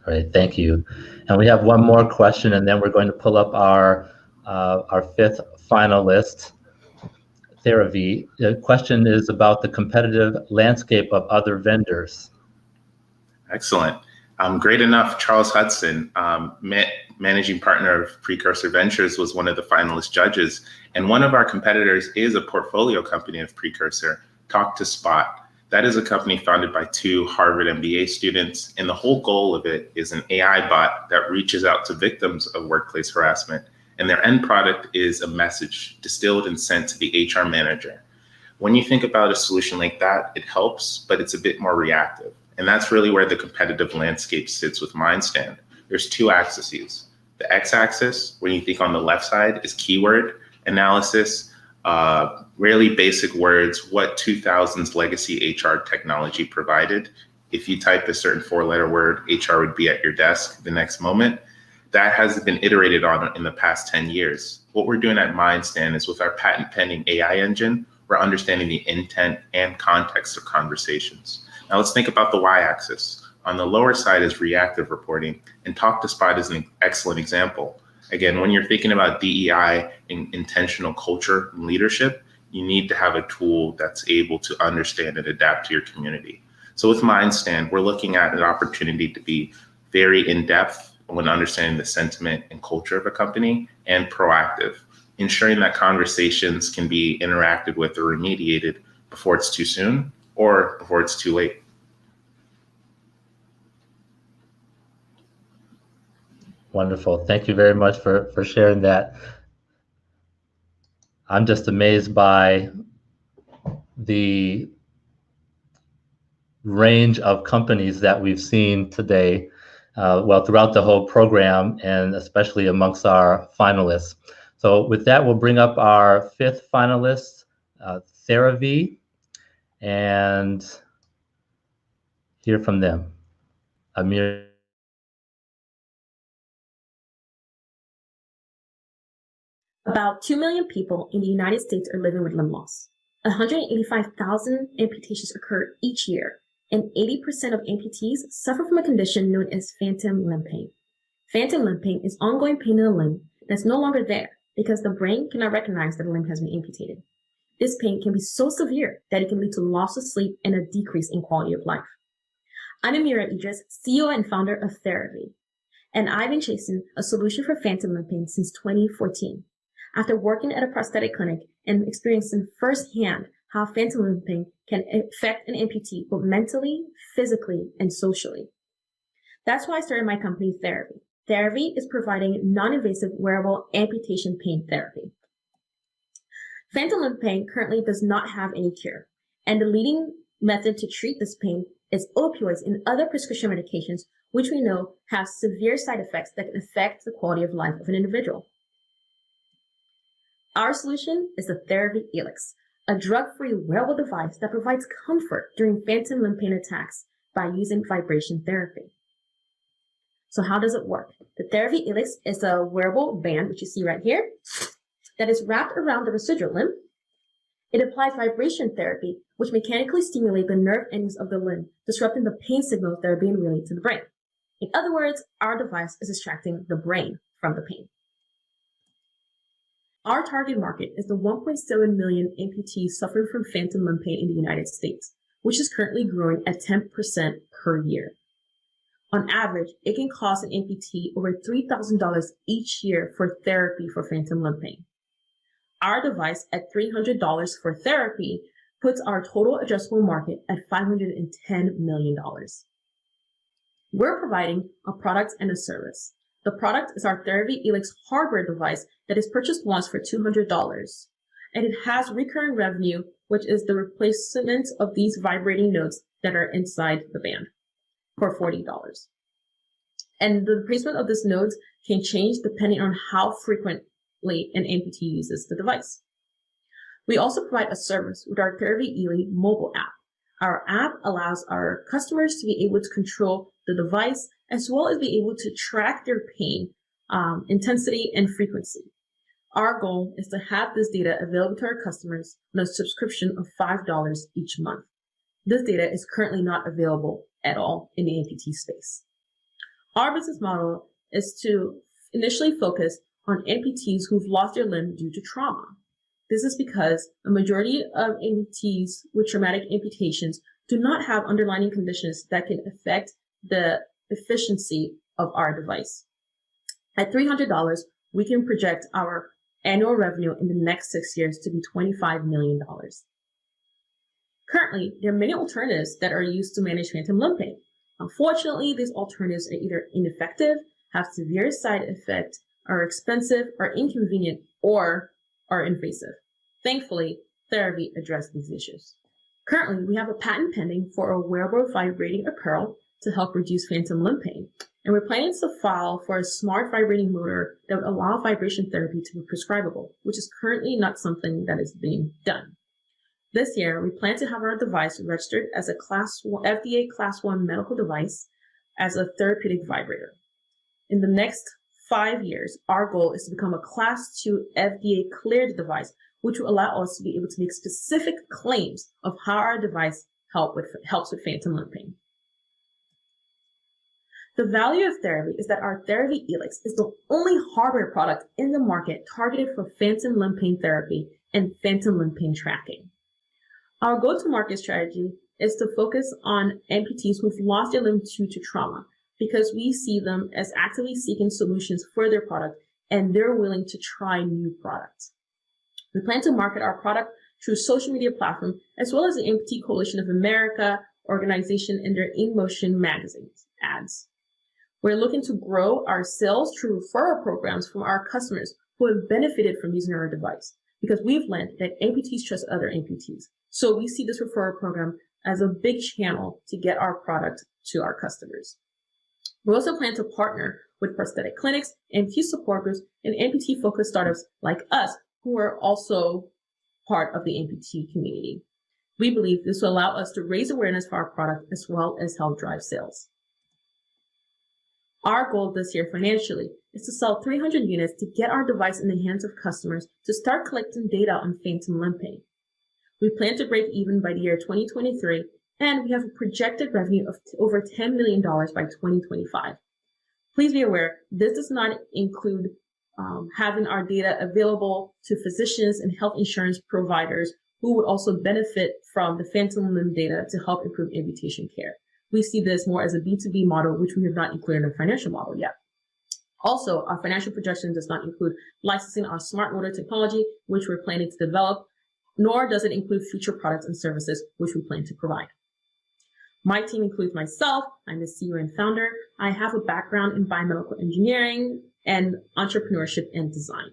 A: Great, thank you. And we have one more question, and then we're going to pull up our fifth finalist, Theravi. The question is about the competitive landscape of other vendors.
G: Excellent. Great enough. Charles Hudson, managing partner of Precursor Ventures, was one of the finalist judges. And one of our competitors is a portfolio company of Precursor, Talk to Spot. That is a company founded by two Harvard MBA students. And the whole goal of it is an AI bot that reaches out to victims of workplace harassment. And their end product is a message distilled and sent to the HR manager. When you think about a solution like that, it helps, but it's a bit more reactive. And that's really where the competitive landscape sits with MindStand. There's two axes. The x-axis, when you think on the left side, is keyword analysis, really basic words, what 2000s legacy HR technology provided. If you type a certain four-letter word, HR would be at your desk the next moment. That has been iterated on in the past 10 years. What we're doing at MindStand is with our patent pending AI engine, we're understanding the intent and context of conversations. Now let's think about the y-axis. On the lower side is reactive reporting, and Talk to Spot is an excellent example. Again, when you're thinking about DEI and intentional culture and leadership, you need to have a tool that's able to understand and adapt to your community. So with MindStand, we're looking at an opportunity to be very in-depth when understanding the sentiment and culture of a company, and proactive, ensuring that conversations can be interacted with or remediated before it's too soon or before it's too late.
A: Wonderful. Thank you very much for sharing that. I'm just amazed by the range of companies that we've seen today, throughout the whole program, and especially amongst our finalists. So with that, we'll bring up our fifth finalist, Theravi, and hear from them. Amir.
H: About 2 million people in the United States are living with limb loss. 185,000 amputations occur each year, and 80% of amputees suffer from a condition known as phantom limb pain. Phantom limb pain is ongoing pain in a limb that's no longer there because the brain cannot recognize that the limb has been amputated. This pain can be so severe that it can lead to loss of sleep and a decrease in quality of life. I'm Amira Idris, CEO and founder of Theravi, and I've been chasing a solution for phantom limb pain since 2014. After working at a prosthetic clinic and experiencing firsthand how phantom limb pain can affect an amputee both mentally, physically, and socially. That's why I started my company, Theravi. Theravi is providing non-invasive wearable amputation pain therapy. Phantom limb pain currently does not have any cure, and the leading method to treat this pain is opioids and other prescription medications, which we know have severe side effects that can affect the quality of life of an individual. Our solution is the Theravi Elix, a drug-free wearable device that provides comfort during phantom limb pain attacks by using vibration therapy. So how does it work? The Theravi Elix is a wearable band, which you see right here, that is wrapped around the residual limb. It applies vibration therapy, which mechanically stimulates the nerve endings of the limb, disrupting the pain signals that are being relayed to the brain. In other words, our device is distracting the brain from the pain. Our target market is the 1.7 million amputees suffering from phantom limb pain in the United States, which is currently growing at 10% per year. On average, it can cost an amputee over $3,000 each year for therapy for phantom limb pain. Our device at $300 for therapy puts our total addressable market at $510 million. We're providing a product and a service. The product is our Theravi Elix hardware device that is purchased once for $200, and it has recurring revenue which is the replacement of these vibrating nodes that are inside the band for $40. And the replacement of these nodes can change depending on how frequently an amputee uses the device. We also provide a service with our Therapy Ely mobile app. Our app allows our customers to be able to control the device as well as be able to track their pain intensity and frequency. Our goal is to have this data available to our customers on a subscription of $5 each month. This data is currently not available at all in the amputee space. Our business model is to initially focus on amputees who've lost their limb due to trauma. This is because a majority of amputees with traumatic amputations do not have underlying conditions that can affect the efficiency of our device. At $300, we can project our annual revenue in the next 6 years to be $25 million. Currently, there are many alternatives that are used to manage phantom limb pain. Unfortunately, these alternatives are either ineffective, have severe side effects, are expensive, are inconvenient, or are invasive. Thankfully, Therapy addressed these issues. Currently, we have a patent pending for a wearable vibrating apparel to help reduce phantom limb pain. And we're planning to file for a smart vibrating motor that would allow vibration therapy to be prescribable, which is currently not something that is being done. This year, we plan to have our device registered as a FDA Class 1 medical device as a therapeutic vibrator. In the next 5 years, our goal is to become a Class 2 FDA cleared device, which will allow us to be able to make specific claims of how our device helps with phantom limb pain. The value of Therapy is that our Therapy Helix is the only hardware product in the market targeted for phantom limb pain therapy and phantom limb pain tracking. Our go-to-market strategy is to focus on amputees who've lost their limb due to trauma because we see them as actively seeking solutions for their product and they're willing to try new products. We plan to market our product through social media platforms as well as the Amputee Coalition of America organization and their In Motion magazines ads. We're looking to grow our sales through referral programs from our customers who have benefited from using our device because we've learned that amputees trust other amputees. So we see this referral program as a big channel to get our product to our customers. We also plan to partner with prosthetic clinics, amputee support groups, and amputee-focused startups like us who are also part of the amputee community. We believe this will allow us to raise awareness for our product as well as help drive sales. Our goal this year financially is to sell 300 units to get our device in the hands of customers to start collecting data on phantom limb pain. We plan to break even by the year 2023, and we have a projected revenue of over $10 million by 2025. Please be aware, this does not include having our data available to physicians and health insurance providers who would also benefit from the phantom limb data to help improve amputation care. We see this more as a B2B model, which we have not included in our financial model yet. Also, our financial projection does not include licensing our smart motor technology, which we're planning to develop, nor does it include future products and services, which we plan to provide. My team includes myself. I'm the CEO and founder. I have a background in biomedical engineering and entrepreneurship and design.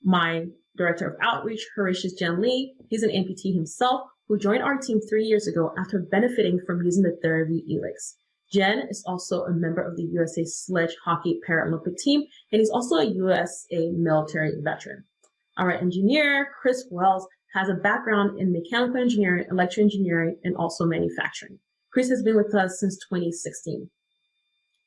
H: My director of outreach, Horatius Jen Lee, he's an amputee himself who joined our team 3 years ago after benefiting from using the Therapy Helix. Jen is also a member of the USA Sledge Hockey Paralympic team, and he's also a USA military veteran. Our engineer, Chris Wells, has a background in mechanical engineering, electrical engineering, and also manufacturing. Chris has been with us since 2016.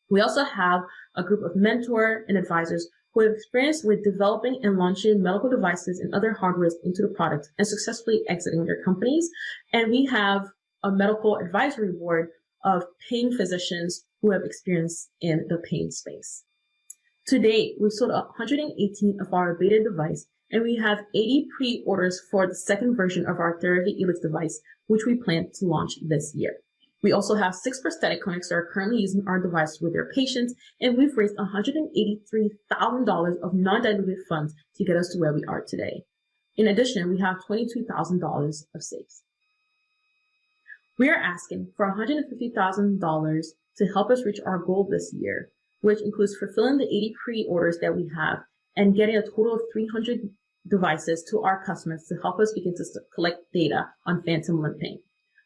H: We also have a group of mentors and advisors who have experience with developing and launching medical devices and other hardware into the product and successfully exiting their companies. And we have a medical advisory board of pain physicians who have experience in the pain space. To date, we've sold 118 of our beta device, and we have 80 pre-orders for the second version of our Therapy Helix device, which we plan to launch this year. We also have 6 prosthetic clinics that are currently using our device with their patients, and we've raised $183,000 of non-dilutive funds to get us to where we are today. In addition, we have $22,000 of saves. We are asking for $150,000 to help us reach our goal this year, which includes fulfilling the 80 pre-orders that we have and getting a total of 300 devices to our customers to help us begin to collect data on phantom limping.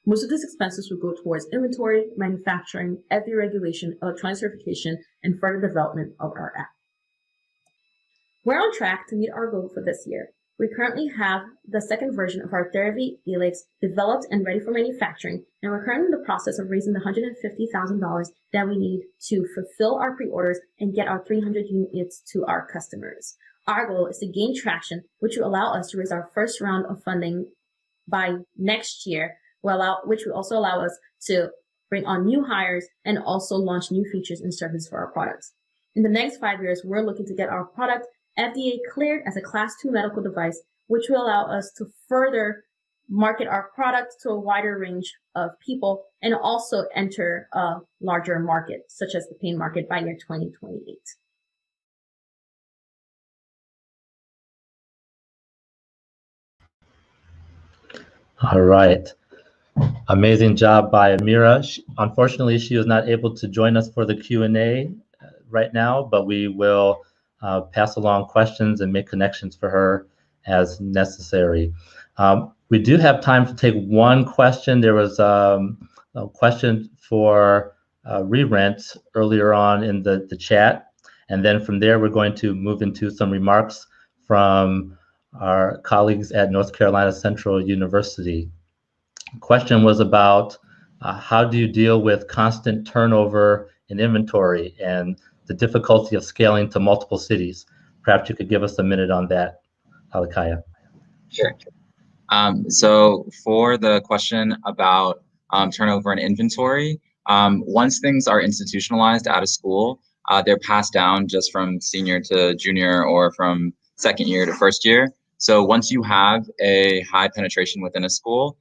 H: Most of these expenses will go towards inventory, manufacturing, FDA regulation, electronic certification, and further development of our app. We're on track to meet our goal for this year. We currently have the second version of our Therapy Helix developed and ready for manufacturing, and we're currently in the process of raising the $150,000 that we need to fulfill our pre-orders and get our 300 units to our customers. Our goal is to gain traction, which will allow us to raise our first round of funding by next year, which will also allow us to bring on new hires and also launch new features and services for our products. In the next 5 years, we're looking to get our product FDA cleared as a Class 2 medical device, which will allow us to further market our product to a wider range of people and also enter a larger market, such as the pain market, by year 2028.
A: All right. Amazing job by Amira. Unfortunately, she was not able to join us for the Q&A right now, but we will pass along questions and make connections for her as necessary. We do have time to take one question. There was a question for re-rent earlier on in the chat. And then from there, we're going to move into some remarks from our colleagues at North Carolina Central University. The question was about how do you deal with constant turnover in inventory and the difficulty of scaling to multiple cities? Perhaps you could give us a minute on that, Alakaya.
C: Sure. So for the question about turnover and inventory, once things are institutionalized out of school, they're passed down just from senior to junior or from second year to first year. So once you have a high penetration within a school,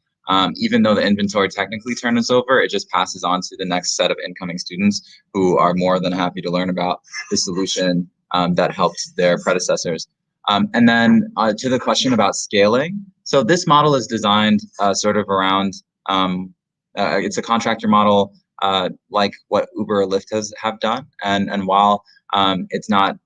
C: even though the inventory technically turns over, it just passes on to the next set of incoming students who are more than happy to learn about the solution that helped their predecessors. And then to the question about scaling, so this model is designed sort of around, it's a contractor model like what Uber or Lyft have done. And while it's not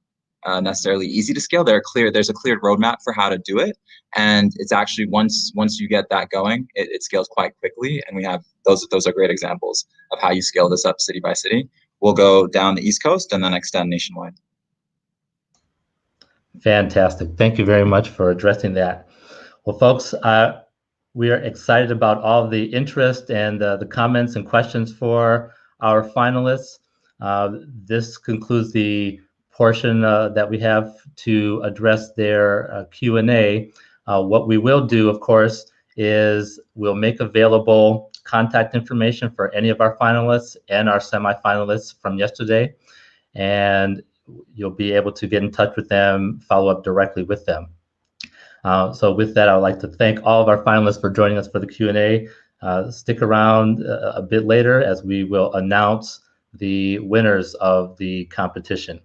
C: necessarily easy to scale, there's a clear roadmap for how to do it. And it's actually once you get that going, it scales quite quickly. And we have those are great examples of how you scale this up city by city. We'll go down the East Coast and then extend nationwide.
A: Fantastic. Thank you very much for addressing that. Well, folks, we are excited about all the interest and the comments and questions for our finalists. This concludes the portion that we have to address their Q&A. What we will do, of course, is we'll make available contact information for any of our finalists and our semifinalists from yesterday. And you'll be able to get in touch with them, follow up directly with them. So with that, I would like to thank all of our finalists for joining us for the Q&A. Stick around a bit later as we will announce the winners of the competition.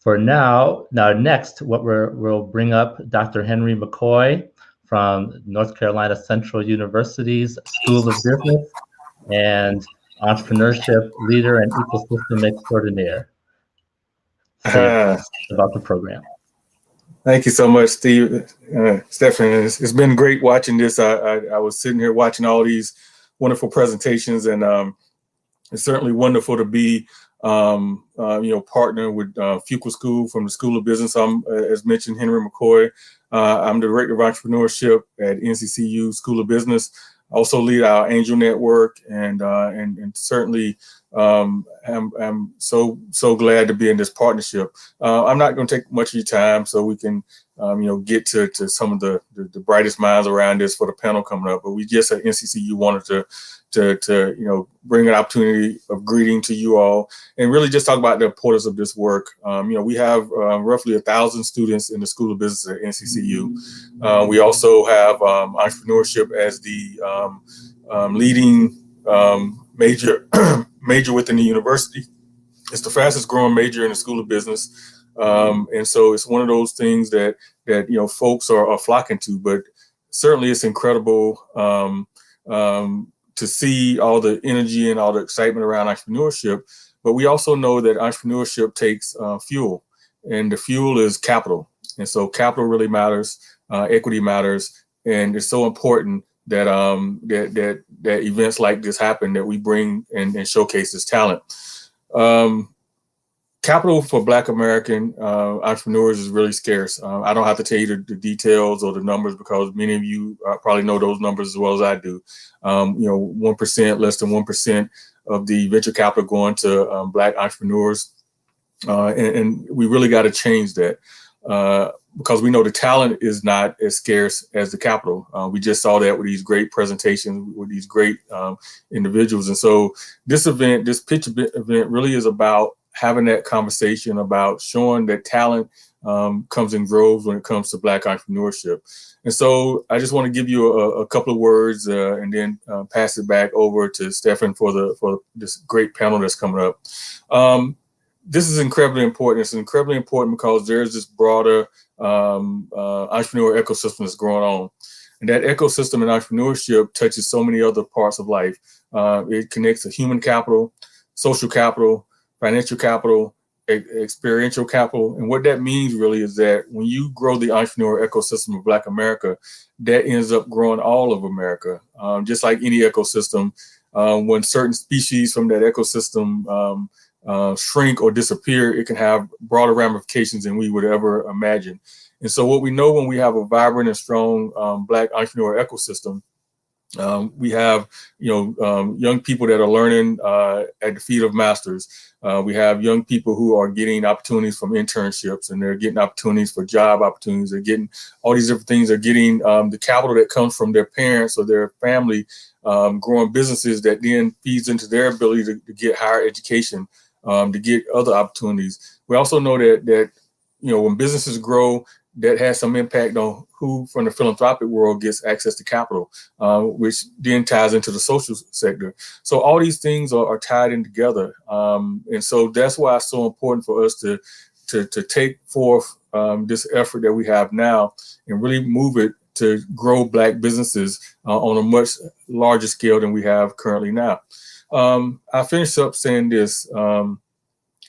A: For now, next, we'll bring up Dr. Henry McCoy from North Carolina Central University's School of Business and Entrepreneurship Leader and Ecosystem Extraordinaire. About the program.
I: Thank you so much, Steve. Stephanie, it's been great watching this. I was sitting here watching all these wonderful presentations, and it's certainly wonderful to be partner with Fuqua School from the School of Business. I'm, as mentioned, Henry McCoy. I'm the Director of Entrepreneurship at NCCU School of Business. I also lead our Angel Network, and certainly I'm so glad to be in this partnership. I'm not going to take much of your time, so we can get to some of the brightest minds around this for the panel coming up. But we just at NCCU wanted to bring an opportunity of greeting to you all and really just talk about the importance of this work. We have roughly 1,000 students in the School of Business at NCCU. We also have entrepreneurship as the leading major within the university. It's the fastest growing major in the School of Business. And so it's one of those things that folks are flocking to, but certainly it's incredible to see all the energy and all the excitement around entrepreneurship. But we also know that entrepreneurship takes fuel, and the fuel is capital. And so capital really matters, equity matters, and it's so important that that events like this happen, that we bring and showcase this talent. Capital for Black American entrepreneurs is really scarce. I don't have to tell you the details or the numbers, because many of you probably know those numbers as well as I do. 1%, less than 1% of the venture capital going to Black entrepreneurs. And we really got to change that, because we know the talent is not as scarce as the capital. We just saw that with these great presentations, with these great individuals. And so this event, this pitch event, really is about having that conversation about showing that talent comes in droves when it comes to Black entrepreneurship. And so I just want to give you a couple of words and then pass it back over to Stefan for this great panel that's coming up. This is incredibly important. It's incredibly important because there's this broader entrepreneurial ecosystem that's going on. And that ecosystem in entrepreneurship touches so many other parts of life. It connects to human capital, social capital, financial capital, experiential capital. And what that means really is that when you grow the entrepreneurial ecosystem of Black America, that ends up growing all of America. Just like any ecosystem, when certain species from that ecosystem shrink or disappear, it can have broader ramifications than we would ever imagine. And so what we know when we have a vibrant and strong Black entrepreneurial ecosystem, we have young people that are learning at the feet of masters. We have young people who are getting opportunities from internships, and they're getting opportunities for job opportunities. They're getting all these different things. They're getting the capital that comes from their parents or their family, growing businesses that then feeds into their ability to get higher education, to get other opportunities. We also know that when businesses grow, that has some impact on who from the philanthropic world gets access to capital, which then ties into the social sector. So all these things are tied in together. And so that's why it's so important for us to take forth this effort that we have now and really move it to grow Black businesses on a much larger scale than we have currently now. I finish up saying this.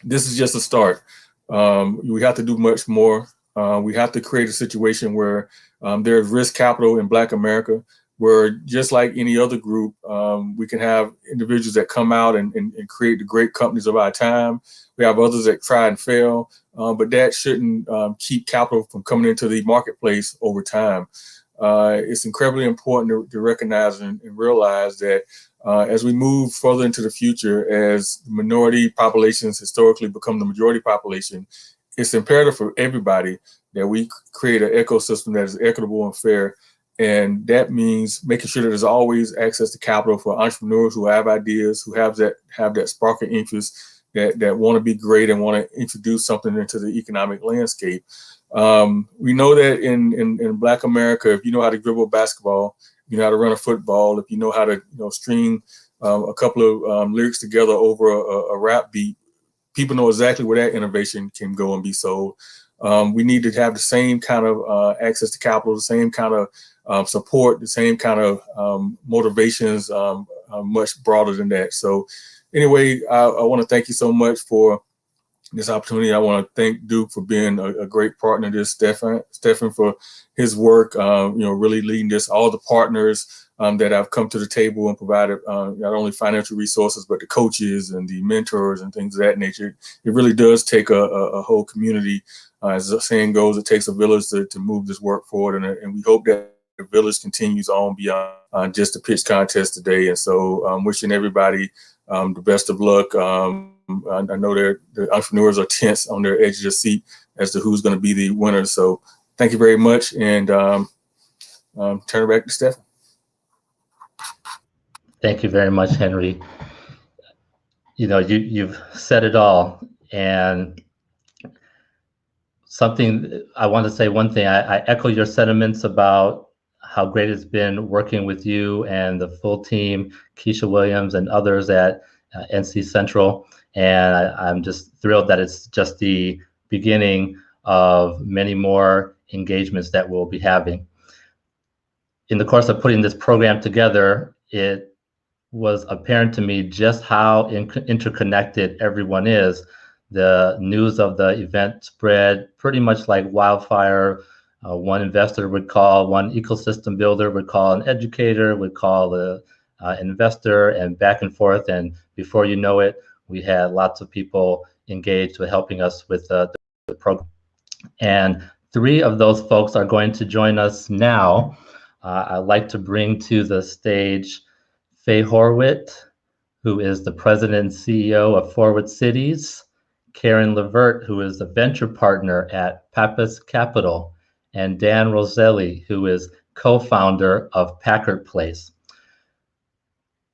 I: This is just a start. We have to do much more. We have to create a situation where there's risk capital in Black America, where just like any other group, we can have individuals that come out and create the great companies of our time. We have others that try and fail, but that shouldn't keep capital from coming into the marketplace over time. It's incredibly important to recognize and realize that as we move further into the future, as minority populations historically become the majority population, it's imperative for everybody that we create an ecosystem that is equitable and fair. And that means making sure that there's always access to capital for entrepreneurs who have ideas, who have that spark of interest, that want to be great and want to introduce something into the economic landscape. We know that in Black America, if you know how to dribble a basketball, you know how to run a football, if you know how to string a couple of lyrics together over a rap beat, people know exactly where that innovation can go and be sold. We need to have the same kind of access to capital, the same kind of support, the same kind of motivations, much broader than that. So anyway, I want to thank you so much for this opportunity. I want to thank Duke for being a great partner to Stefan for his work, really leading this, all the partners that have come to the table and provided not only financial resources, but the coaches and the mentors and things of that nature. It really does take a whole community. As the saying goes, it takes a village to move this work forward. And we hope that the village continues on beyond just the pitch contest today. And so I'm wishing everybody the best of luck. I know that the entrepreneurs are tense on their edge of the seat as to who's going to be the winner. So thank you very much. And turn it back to Stefan.
A: Thank you very much, Henry. You've said it all. And I want to say one thing. I echo your sentiments about how great it's been working with you and the full team, Keisha Williams and others at NC Central. And I'm just thrilled that it's just the beginning of many more engagements that we'll be having. In the course of putting this program together, it was apparent to me just how interconnected everyone is. The news of the event spread pretty much like wildfire. One investor would call, one ecosystem builder would call an educator, would call the investor, and back and forth. And before you know it, we had lots of people engaged with helping us with the program. And 3 of those folks are going to join us now. I'd like to bring to the stage Faye Horwitt, who is the president and CEO of Forward Cities, Karen LeVert, who is the venture partner at Pappas Capital, and Dan Roselli, who is co-founder of Packard Place.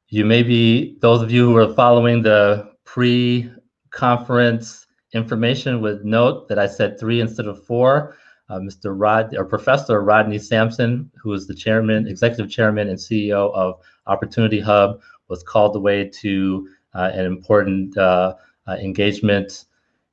A: You may be, those of you who are following the pre-conference information would note that I said 3 instead of 4. Professor Rodney Sampson, who is the chairman, executive chairman and CEO of Opportunity Hub, was called away to an important engagement.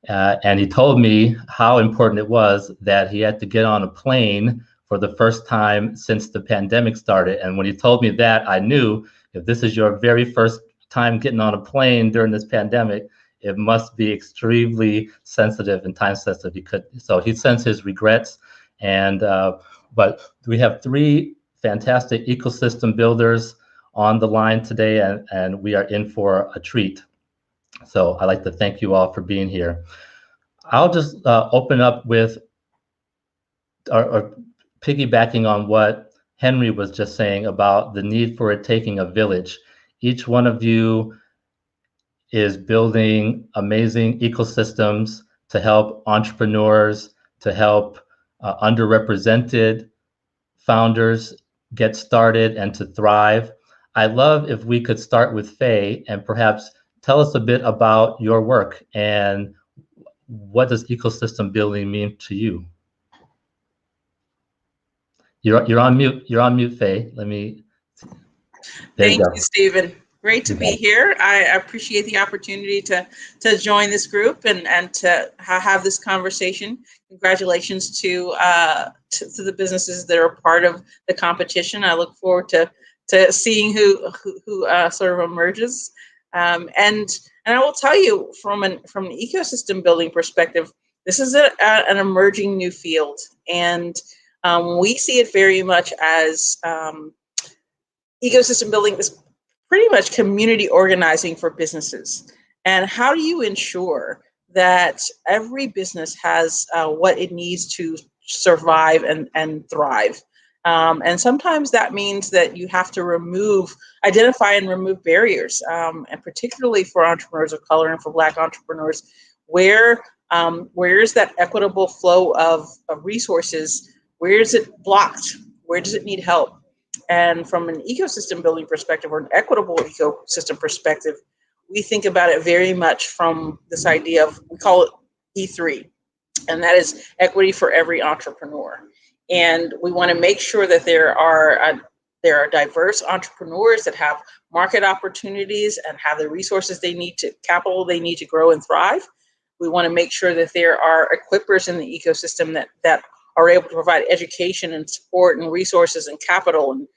A: And he told me how important it was that he had to get on a plane for the first time since the pandemic started. And when he told me that, I knew if this is your very first time getting on a plane during this pandemic, it must be extremely sensitive and time sensitive. So he sends his regrets. And but we have 3 fantastic ecosystem builders on the line today, and we are in for a treat. So I'd like to thank you all for being here. I'll just open up with or piggybacking on what Henry was just saying about the need for it taking a village. Each one of you is building amazing ecosystems to help entrepreneurs, to help underrepresented founders get started and to thrive. I'd love if we could start with Faye and perhaps tell us a bit about your work and what does ecosystem building mean to you? You're on mute. You're on mute, Faye.
J: Thank you, Stephen. Great to be here. I appreciate the opportunity to join this group and to have this conversation. Congratulations to the businesses that are part of the competition. I look forward to seeing who sort of emerges. And I will tell you from an ecosystem building perspective, this is an emerging new field, and we see it very much as ecosystem building is pretty much community organizing for businesses. And how do you ensure that every business has what it needs to survive and thrive? And sometimes that means that you have to identify and remove barriers, and particularly for entrepreneurs of color and for Black entrepreneurs, where is that equitable flow of resources? Where is it blocked? Where does it need help? And from an ecosystem building perspective or an equitable ecosystem perspective, we think about it very much from this idea of, we call it E3, and that is equity for every entrepreneur. And we want to make sure that there are diverse entrepreneurs that have market opportunities and have the resources capital they need to grow and thrive. We want to make sure that there are equippers in the ecosystem that are able to provide education and support and resources and capital and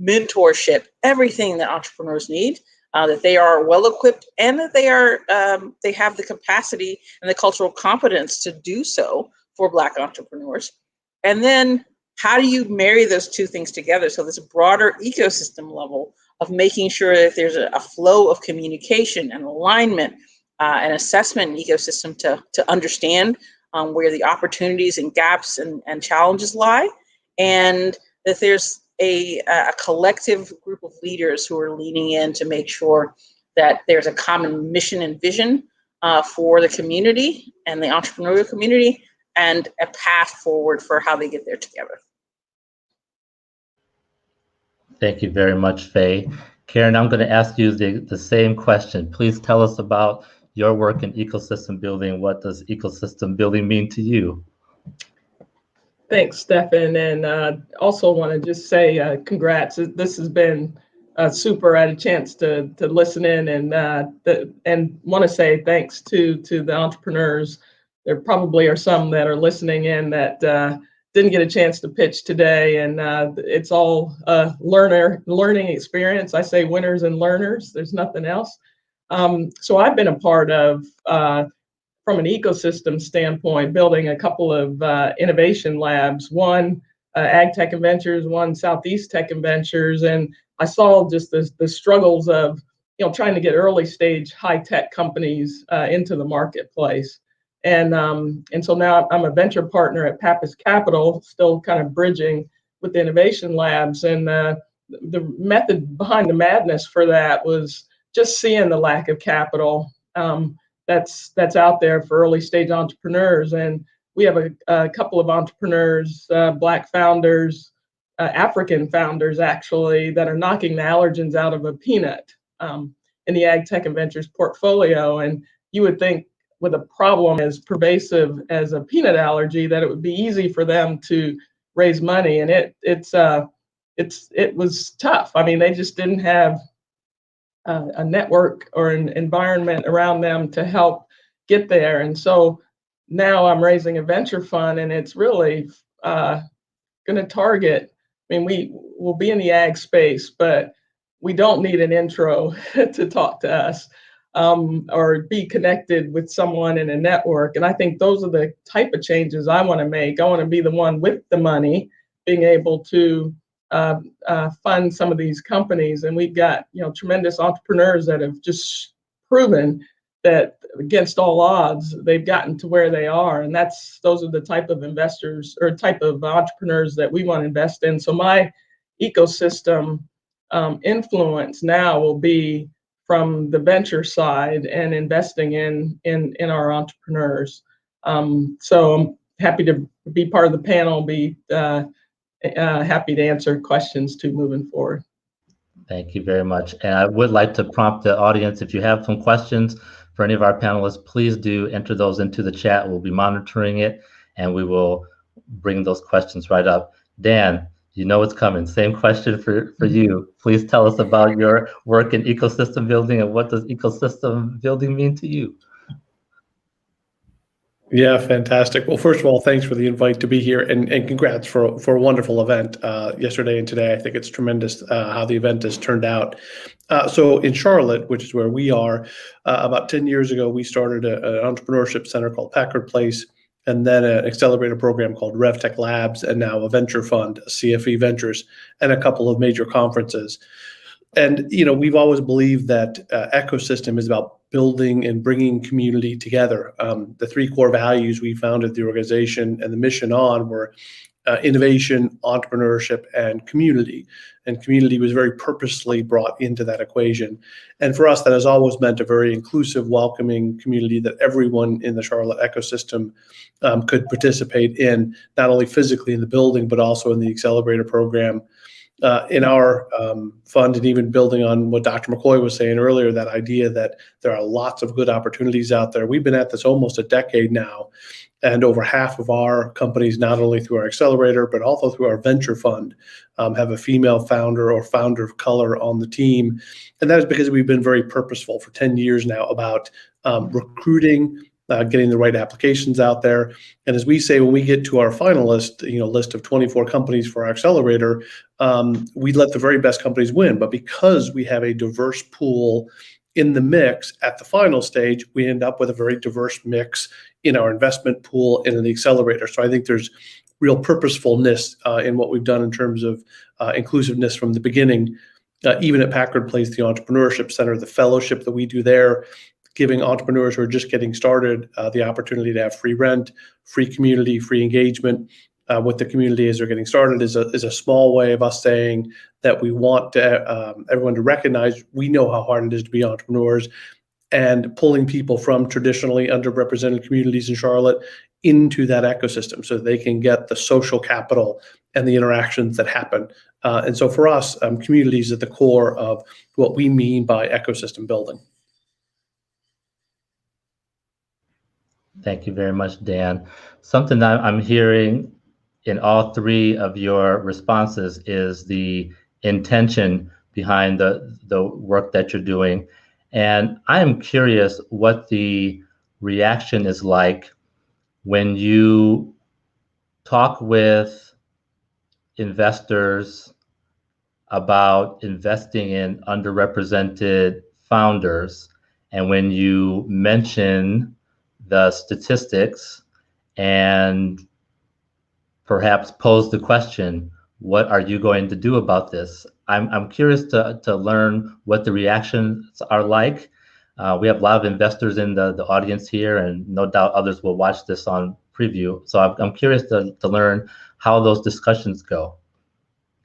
J: mentorship, everything that entrepreneurs need, that they are well equipped and that they have the capacity and the cultural competence to do so for Black entrepreneurs. And then how do you marry those 2 things together? So this broader ecosystem level of making sure that there's a flow of communication and alignment and assessment ecosystem to understand where the opportunities and gaps and challenges lie, and that there's a collective group of leaders who are leaning in to make sure that there's a common mission and vision for the community and the entrepreneurial community, and a path forward for how they get there together.
A: Thank you very much, Faye. Karen, I'm going to ask you the same question. Please tell us about your work in ecosystem building. What does ecosystem building mean to you?
K: Thanks, Stefan. And also want to just say congrats. This has been super. I had a chance to listen in and want to say thanks to the entrepreneurs. There probably are some that are listening in that didn't get a chance to pitch today, and it's all learning experience. I say winners and learners. There's nothing else. So I've been a part of, from an ecosystem standpoint, building a couple of innovation labs, one Ag Tech and Ventures, one Southeast Tech and Ventures. And I saw just the struggles of, trying to get early stage high tech companies into the marketplace. And so now I'm a venture partner at Pappas Capital, still kind of bridging with the innovation labs. And the method behind the madness for that was just seeing the lack of capital that's out there for early stage entrepreneurs. And we have a couple of entrepreneurs, Black founders, African founders actually, that are knocking the allergens out of a peanut in the Ag Tech and Ventures portfolio. And you would think with a problem as pervasive as a peanut allergy that it would be easy for them to raise money. And it was tough. I mean, they just didn't have a network or an environment around them to help get there. And so now I'm raising a venture fund, and it's really going to target, we will be in the ag space, but we don't need an intro to talk to us or be connected with someone in a network. And I think those are the type of changes I want to make. I want to be the one with the money, being able to fund some of these companies. And we've got, tremendous entrepreneurs that have just proven that against all odds, they've gotten to where they are. And those are the type of investors or type of entrepreneurs that we want to invest in. So my ecosystem influence now will be from the venture side and investing in our entrepreneurs. So I'm happy to be part of the panel, be happy to answer questions too moving forward.
A: Thank you very much. And I would like to prompt the audience, if you have some questions for any of our panelists, please do enter those into the chat. We'll be monitoring it, and we will bring those questions right up. Dan, you know it's coming. Same question for you. Please tell us about your work in ecosystem building, and what does ecosystem building mean to you?
L: Yeah, fantastic. Well, first of all, thanks for the invite to be here, and congrats for a wonderful event yesterday and today. I think it's tremendous how the event has turned out. So in Charlotte, which is where we are, about 10 years ago, we started an entrepreneurship center called Packard Place, and then an accelerator program called RevTech Labs, and now a venture fund, CFE Ventures, and a couple of major conferences. And, we've always believed that ecosystem is about building and bringing community together. The three core values we founded the organization and the mission on were innovation, entrepreneurship, and community. And community was very purposely brought into that equation. And for us, that has always meant a very inclusive, welcoming community that everyone in the Charlotte ecosystem could participate in, not only physically in the building, but also in the accelerator program. In our fund, and even building on what Dr. McCoy was saying earlier, that idea that there are lots of good opportunities out there. We've been at this almost a decade now, and over half of our companies, not only through our accelerator, but also through our venture fund, have a female founder or founder of color on the team. And that is because we've been very purposeful for 10 years now about recruiting, getting the right applications out there. And as we say, when we get to our finalist, list of 24 companies for our accelerator, we let the very best companies win. But because we have a diverse pool in the mix at the final stage, we end up with a very diverse mix in our investment pool and in the accelerator. So I think there's real purposefulness in what we've done in terms of inclusiveness from the beginning. Even at Packard Place, the Entrepreneurship Center, the fellowship that we do there, giving entrepreneurs who are just getting started the opportunity to have free rent, free community, free engagement with the community as they're getting started is a small way of us saying that we want everyone to recognize we know how hard it is to be entrepreneurs, and pulling people from traditionally underrepresented communities in Charlotte into that ecosystem so they can get the social capital and the interactions that happen. And so for us, community is at the core of what we mean by ecosystem building.
A: Thank you very much, Dan. Something that I'm hearing in all three of your responses is the intention behind the work that you're doing. And I am curious what the reaction is like when you talk with investors about investing in underrepresented founders, And when you mention the statistics and perhaps pose the question, what are you going to do about this? I'm curious to learn what the reactions are like. We have a lot of investors in the audience here, and no doubt others will watch this on preview. So I'm curious to learn how those discussions go.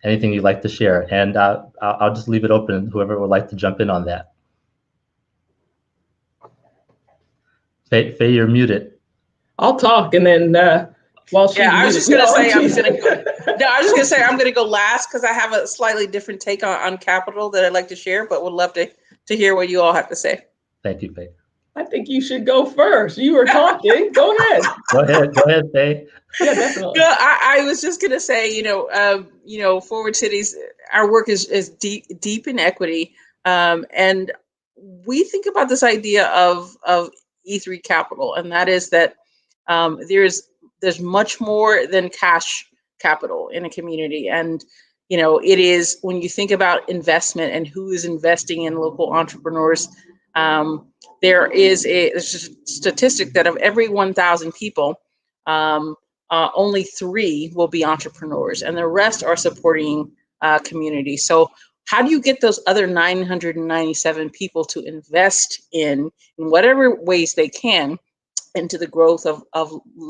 A: Anything you'd like to share? And I'll just leave it open, whoever would like to jump in on that. Faye, you're muted.
K: I'll talk, and then while she's
J: I was just
K: muted,
J: gonna say I'm gonna go last because I have a slightly different take on capital that I'd like to share, but would love to hear what you all have to say.
A: Thank you, Faye.
K: I think you should go first. You were talking. Go ahead.
A: Go ahead, Faye.
K: Yeah, definitely.
J: No, I was just gonna say, Forward Cities, our work is deep in equity, and we think about this idea of E3 capital, and that is that there's much more than cash capital in a community, and it is when you think about investment and who is investing in local entrepreneurs. There is a statistic that of every 1,000 people, only 3 will be entrepreneurs, and the rest are supporting communities. So how do you get those other 997 people to invest in whatever ways they can into the growth of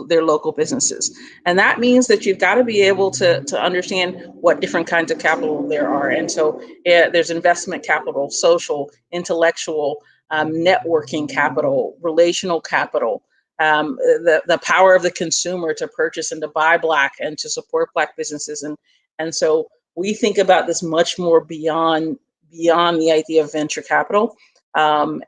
J: their local businesses? And that means that you've got to be able to understand what different kinds of capital there are. And so there's investment capital, social, intellectual, networking capital, relational capital, the power of the consumer to purchase and to buy Black and to support Black businesses. And so we think about this much more beyond the idea of venture capital. And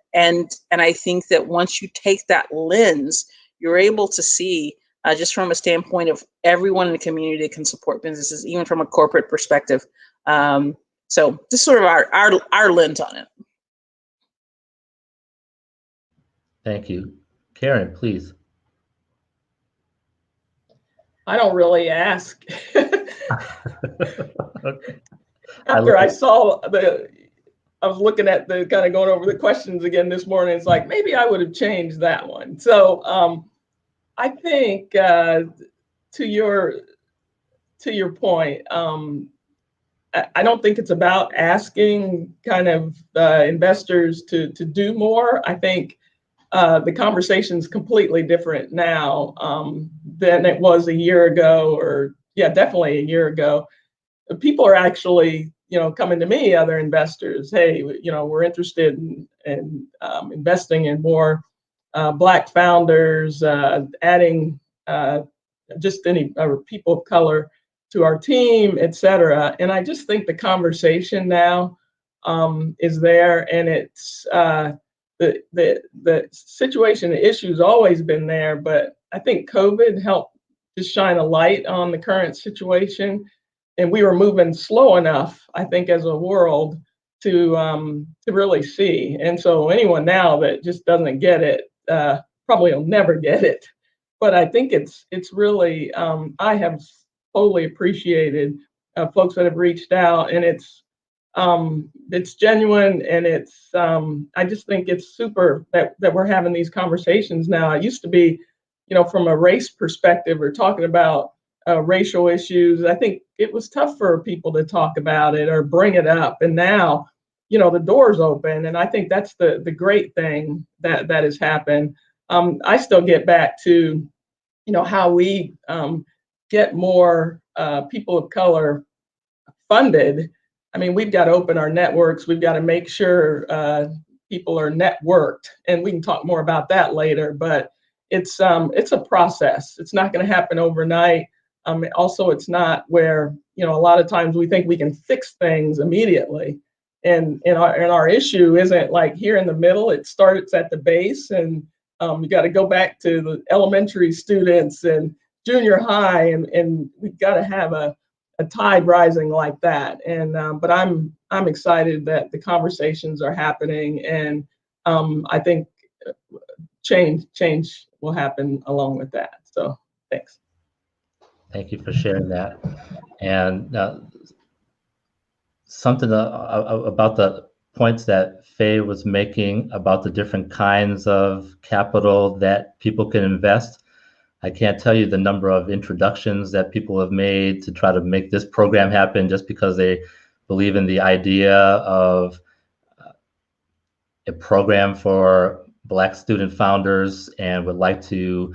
J: I think that once you take that lens, you're able to see just from a standpoint of everyone in the community that can support businesses, even from a corporate perspective. So just sort of our lens on it.
A: Thank you. Karen, please.
K: I don't really ask.
A: Okay.
K: After I saw I was looking at the kind of going over the questions again this morning. It's like, maybe I would have changed that one. So I think to your point, I don't think it's about asking kind of investors to do more. I think the conversation is completely different now than it was a year ago, or definitely a year ago. People are actually, coming to me, other investors, hey, we're interested in investing in more Black founders, adding just any people of color to our team, et cetera. And I just think the conversation now is there, and it's the situation, the issue's always been there, but I think COVID helped to shine a light on the current situation. And we were moving slow enough, I think, as a world to really see. And so anyone now that just doesn't get it probably will never get it. But I think it's really, I have totally appreciated folks that have reached out, and it's genuine, and it's I just think it's super that we're having these conversations now. It used to be, from a race perspective or talking about racial issues, I think it was tough for people to talk about it or bring it up. And now, the door's open. And I think that's the great thing that has happened. I still get back to, how we get more people of color funded. I mean, we've got to open our networks. We've got to make sure people are networked, and we can talk more about that later. But it's a process. It's not going to happen overnight. Also, it's not where, a lot of times we think we can fix things immediately. And our issue isn't like here in the middle. It starts at the base, and you got to go back to the elementary students and junior high, and we've got to have a tide rising like that. And but I'm excited that the conversations are happening, and I think change will happen along with that. So thanks.
A: Thank you for sharing that. And something about the points that Faye was making about the different kinds of capital that people can invest. I can't tell you the number of introductions that people have made to try to make this program happen just because they believe in the idea of a program for Black student founders and would like to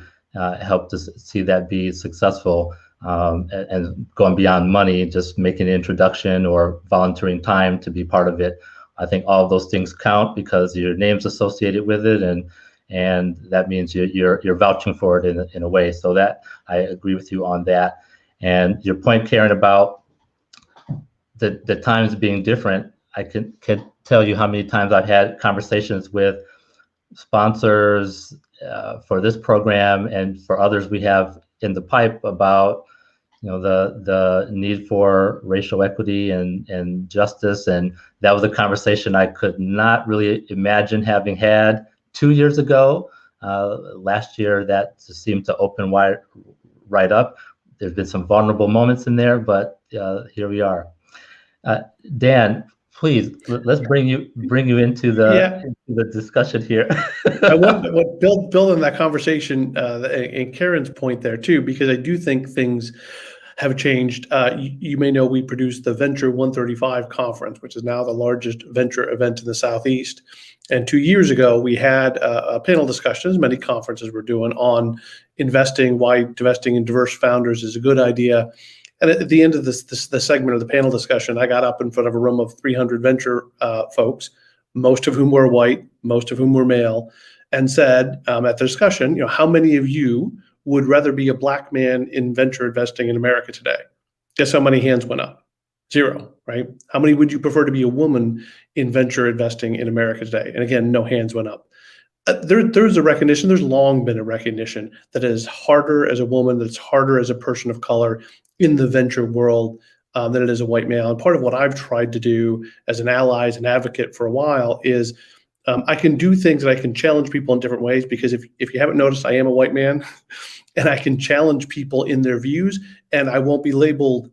A: help to see that be successful, and going beyond money, just making an introduction or volunteering time to be part of it. I think all of those things count because your name's associated with it, and that means you're vouching for it in a way. So that I agree with you on that. And your point, Karen, about the times being different, I can tell you how many times I've had conversations with sponsors for this program and for others we have in the pipe about the need for racial equity and justice. And that was a conversation I could not really imagine having had 2 years ago. Last year, that seemed to open right up. There's been some vulnerable moments in there, but here we are. Dan, please, let's bring you into the discussion here.
L: I want to build on that conversation and Karen's point there too, because I do think things have changed. You may know we produced the Venture 135 conference, which is now the largest venture event in the Southeast. And 2 years ago, we had a panel discussion, as many conferences were doing, on investing, why investing in diverse founders is a good idea. And at the end of the segment of the panel discussion, I got up in front of a room of 300 venture folks, most of whom were white, most of whom were male, and said at the discussion, how many of you would rather be a Black man in venture investing in America today? Guess how many hands went up? 0, right? How many would you prefer to be a woman in venture investing in America today? And again, no hands went up. There's a recognition, there's long been a recognition that it is harder as a woman, that it's harder as a person of color in the venture world than it is a white male. And part of what I've tried to do as an ally, as an advocate for a while is I can do things that I can challenge people in different ways, because if you haven't noticed, I am a white man and I can challenge people in their views, and I won't be labeled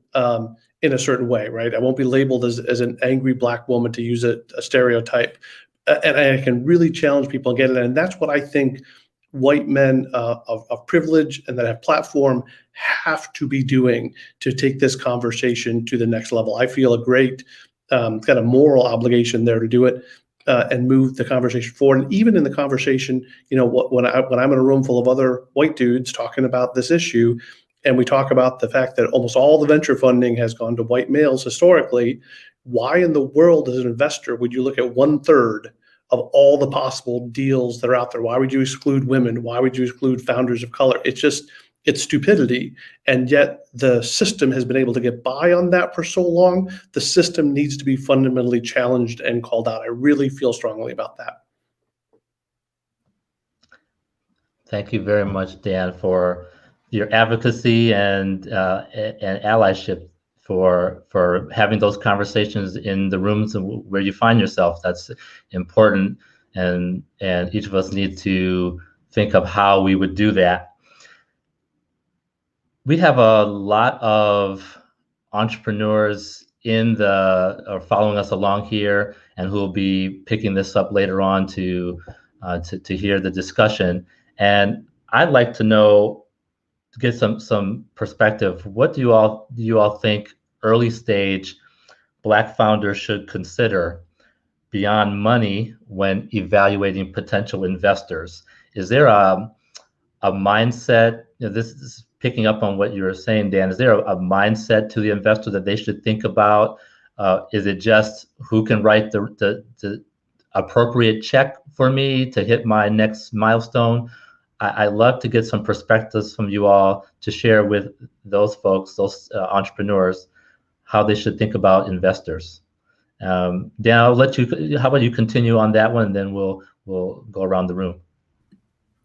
L: in a certain way, right? I won't be labeled as an angry Black woman, to use a stereotype. And I can really challenge people and get it. And that's what I think white men of privilege and that have platform have to be doing to take this conversation to the next level. I feel a great kind of moral obligation there to do it and move the conversation forward. And even in the conversation, when I'm in a room full of other white dudes talking about this issue, and we talk about the fact that almost all the venture funding has gone to white males historically, why in the world as an investor would you look at 1/3 of all the possible deals that are out there? Why would you exclude women? Why would you exclude founders of color? It's stupidity. And yet the system has been able to get by on that for so long. The system needs to be fundamentally challenged and called out. I really feel strongly about that.
A: Thank you very much, Dan, for your advocacy and allyship for having those conversations in the rooms where you find yourself. That's important, and each of us need to think of how we would do that. We have a lot of entrepreneurs following us along here, and who will be picking this up later on to hear the discussion. And I'd like to know, to get some perspective, what do you all think early stage Black founders should consider beyond money when evaluating potential investors? Is there a mindset? This is picking up on what you were saying, Dan. Is there a mindset to the investor that they should think about? Is it just who can write the appropriate check for me to hit my next milestone? I'd love to get some perspectives from you all to share with those folks, those entrepreneurs, how they should think about investors. Dan, I'll let you. How about you continue on that one, and then we'll go around the room.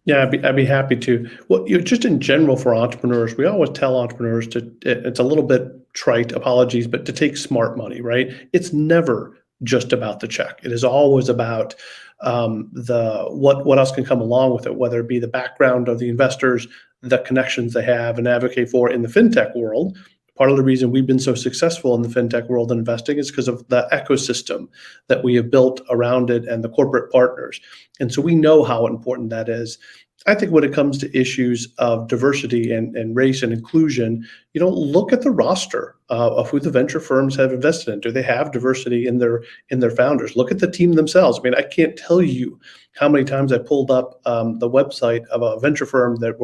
L: Yeah, I'd be happy to. Well, just in general for entrepreneurs, we always tell entrepreneurs it's a little bit trite, apologies, but to take smart money, right? It's never just about the check. It is always about what else can come along with it, whether it be the background of the investors, the connections they have and advocate for in the fintech world, Part of the reason we've been so successful in the fintech world and investing is because of the ecosystem that we have built around it and the corporate partners. And so we know how important that is. I think when it comes to issues of diversity and race and inclusion, look at the roster of who the venture firms have invested in. Do they have diversity in their founders? Look at the team themselves. I mean, I can't tell you how many times I pulled up the website of a venture firm that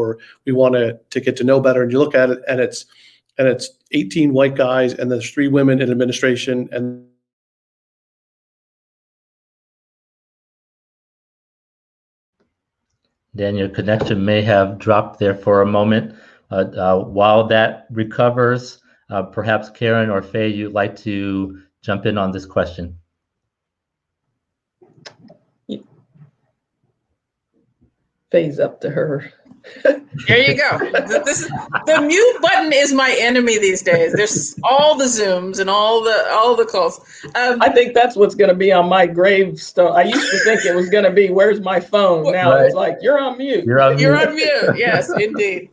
L: we wanted to get to know better, and you look at it, and it's 18 white guys, and there's 3 women in administration, and
A: Dan, your connection may have dropped there for a moment. While that recovers, perhaps Karen or Faye, you'd like to jump in on this question.
K: Faye's up to her.
J: There you go. The mute button is my enemy these days. There's all the Zooms and all the calls.
K: I think that's what's going to be on my gravestone. I used to think it was going to be, "Where's my phone?" Now It's like, "You're on mute."
A: You're on
J: mute. Yes, indeed.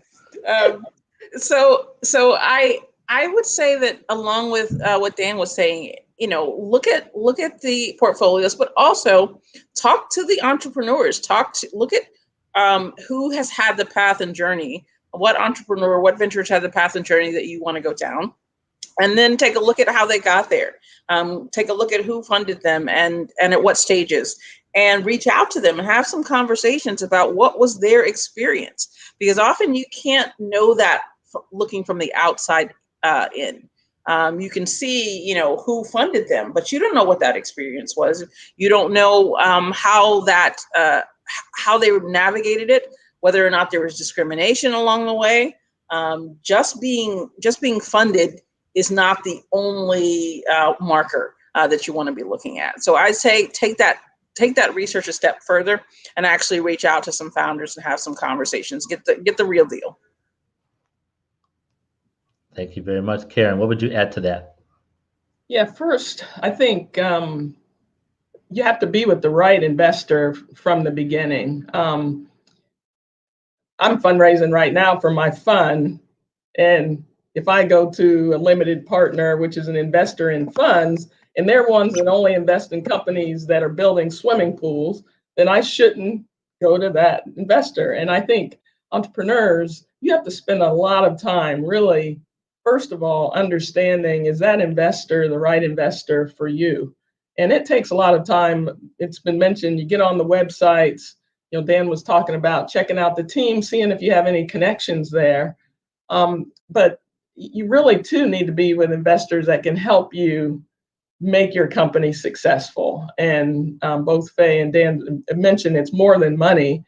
J: So I would say that along with what Dan was saying, look at the portfolios, but also talk to the entrepreneurs. Look at who has had the path and journey, what entrepreneur, what ventures had the path and journey that you want to go down, and then take a look at how they got there. Take a look at who funded them and at what stages, and reach out to them and have some conversations about what was their experience, because often you can't know that looking from the outside in. You can see, who funded them, but you don't know what that experience was. You don't know how they navigated it, whether or not there was discrimination along the way. Just being funded is not the only marker that you want to be looking at. So I say take that research a step further and actually reach out to some founders and have some conversations. Get the real deal.
A: Thank you very much, Karen. What would you add to that?
K: Yeah, first, I think you have to be with the right investor from the beginning. I'm fundraising right now for my fund, and if I go to a limited partner, which is an investor in funds, and they're ones that only invest in companies that are building swimming pools, then I shouldn't go to that investor. And I think entrepreneurs, you have to spend a lot of time really, first of all, understanding, is that investor the right investor for you? And it takes a lot of time. It's been mentioned, you get on the websites, Dan was talking about checking out the team, seeing if you have any connections there. But you really too need to be with investors that can help you make your company successful. And both Faye and Dan mentioned it's more than money.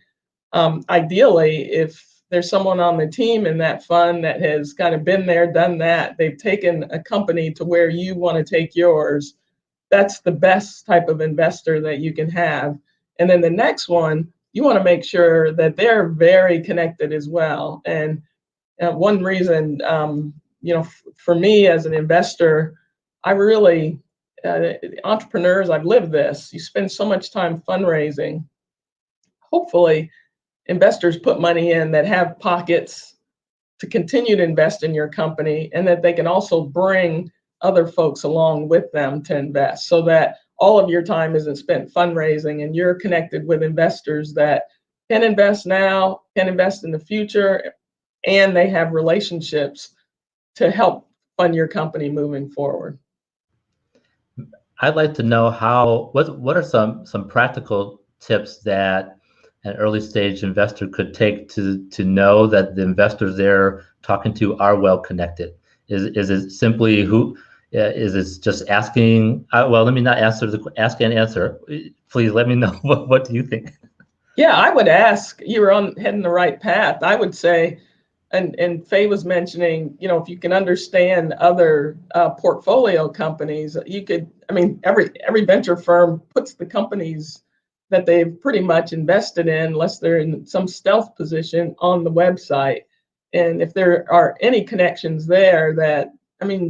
K: Ideally, if there's someone on the team in that fund that has kind of been there, done that, they've taken a company to where you want to take yours, that's the best type of investor that you can have. And then the next one, you want to make sure that they're very connected as well. And one reason, for me as an investor, I really, entrepreneurs, I've lived this. You spend so much time fundraising. Hopefully, investors put money in that have pockets to continue to invest in your company, and that they can also bring other folks along with them to invest, so that all of your time isn't spent fundraising and you're connected with investors that can invest now, can invest in the future, and they have relationships to help fund your company moving forward.
A: I'd like to know what are some practical tips that an early stage investor could take to know that the investors they're talking to are well connected? Is it simply is it just asking? Well, let me not ask and answer. Please let me know what do you think?
K: Yeah, I would ask. You were heading the right path. I would say, and Faye was mentioning, if you can understand other portfolio companies, you could. I mean, every venture firm puts the companies that they've pretty much invested in, unless they're in some stealth position, on the website. And if there are any connections there that, you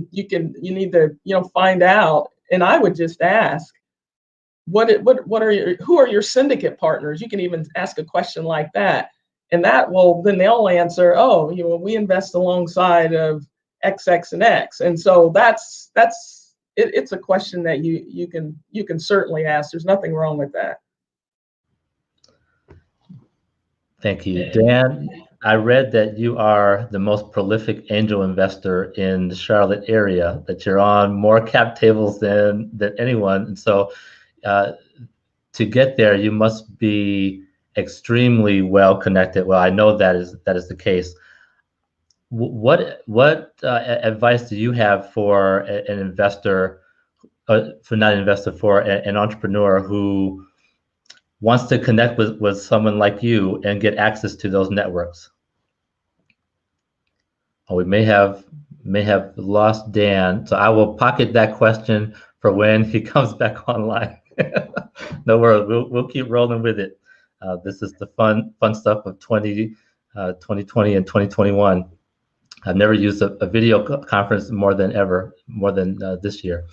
K: need to, find out. And I would just ask, who are your syndicate partners? You can even ask a question like that. And that will, then they'll answer, we invest alongside of X, X, and X. And so it's a question that you can certainly ask. There's nothing wrong with that.
A: Thank you. Dan, I read that you are the most prolific angel investor in the Charlotte area, that you're on more cap tables than anyone. And so to get there, you must be extremely well connected. Well, I know that is the case. What advice do you have for an investor, for an entrepreneur who wants to connect with someone like you and get access to those networks? Oh, we may have lost Dan, so I will pocket that question for when he comes back online. No worries, we'll keep rolling with it. This is the fun stuff of 2020 and 2021. I've never used a video conference more than this year.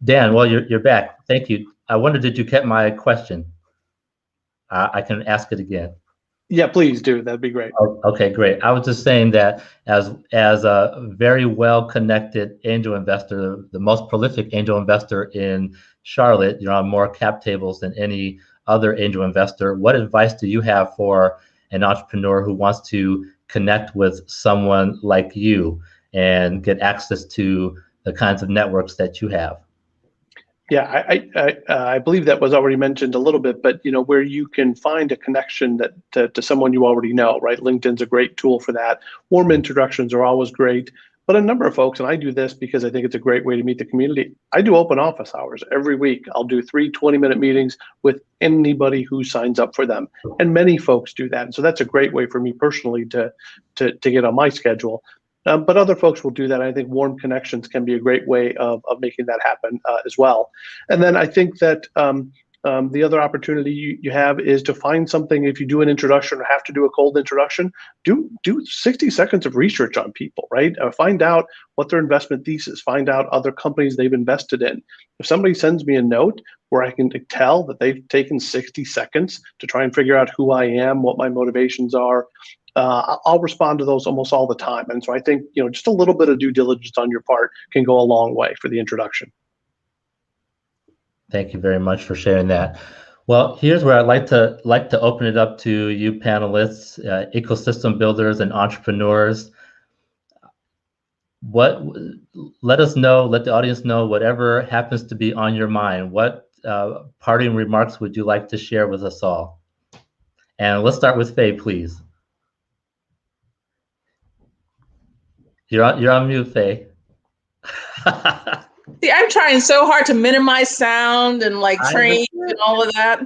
A: Dan, well, you're back. Thank you. I wonder, did you get my question? I can ask it again.
L: Yeah, please do. That'd be great.
A: Okay, great. I was just saying that as a very well-connected angel investor, the most prolific angel investor in Charlotte, you're on more cap tables than any other angel investor. What advice do you have for an entrepreneur who wants to connect with someone like you and get access to the kinds of networks that you have?
L: Yeah, I believe that was already mentioned a little bit, but where you can find a connection that to someone you already know, right? LinkedIn's a great tool for that. Warm introductions are always great, but a number of folks, and I do this because I think it's a great way to meet the community. I do open office hours every week. I'll do 3 20-minute meetings with anybody who signs up for them, and many folks do that. And so that's a great way for me personally to get on my schedule. But other folks will do that. I think warm connections can be a great way of making that happen as well. And then I think that the other opportunity you have is to find something. If you do an introduction or have to do a cold introduction, do 60 seconds of research on people, right? Find out what their investment thesis, find out other companies they've invested in. If somebody sends me a note where I can tell that they've taken 60 seconds to try and figure out who I am, what my motivations are, I'll respond to those almost all the time. And so I think, just a little bit of due diligence on your part can go a long way for the introduction.
A: Thank you very much for sharing that. Well, here's where I'd like to open it up to you panelists, ecosystem builders and entrepreneurs. Let the audience know whatever happens to be on your mind. What parting remarks would you like to share with us all? And let's start with Faye, please. You're on mute, Faye.
J: See, I'm trying so hard to minimize sound and train and all of that.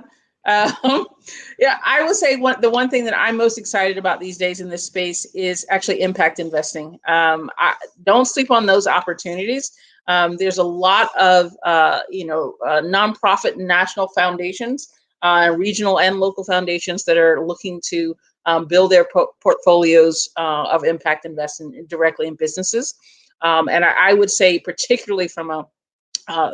J: Yeah, I would say the one thing that I'm most excited about these days in this space is actually impact investing. Don't sleep on those opportunities. There's a lot of nonprofit national foundations, regional and local foundations that are looking to build their portfolios of impact investing directly in businesses. And I would say, particularly from a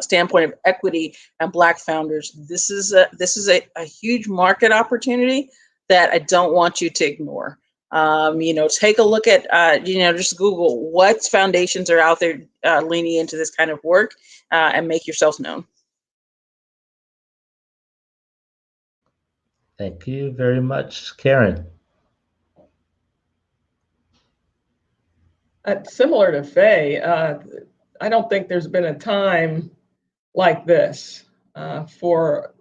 J: standpoint of equity and Black founders, this is a huge market opportunity that I don't want you to ignore. Take a look at, just Google what foundations are out there leaning into this kind of work and make yourselves known.
A: Thank you very much, Karen.
K: Similar to Faye, I don't think there's been a time like this for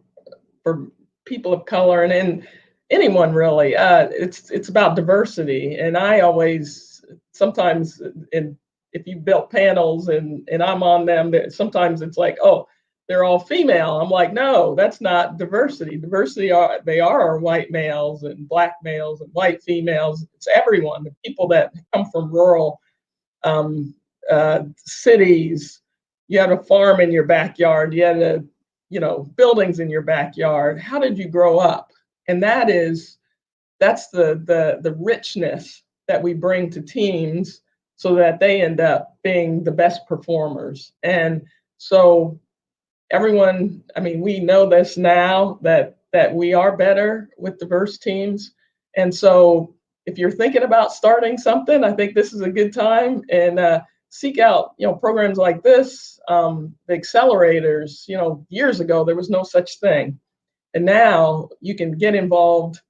K: people of color and anyone really. It's about diversity, and I always sometimes if you built panels and I'm on them, sometimes it's like, oh, they're all female. I'm like, no, that's not diversity. Diversity are white males and Black males and white females. It's everyone. The people that come from rural cities. You had a farm in your backyard. You had buildings in your backyard. How did you grow up? And that's the richness that we bring to teams so that they end up being the best performers. And so everyone, we know this now that we are better with diverse teams. And so if you're thinking about starting something, I think this is a good time, and seek out, programs like this, the accelerators. Years ago, there was no such thing. And now you can get involved.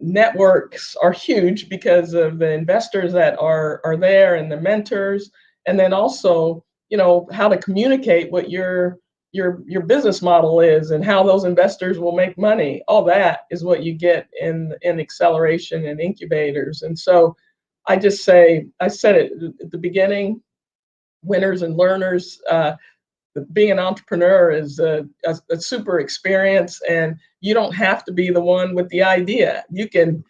K: Networks are huge because of the investors that are there and the mentors, and then also, how to communicate what your business model is and how those investors will make money. All that is what you get in acceleration and incubators. And so I just say, I said it at the beginning, winners and learners. Being an entrepreneur is a super experience, and you don't have to be the one with the idea. You can.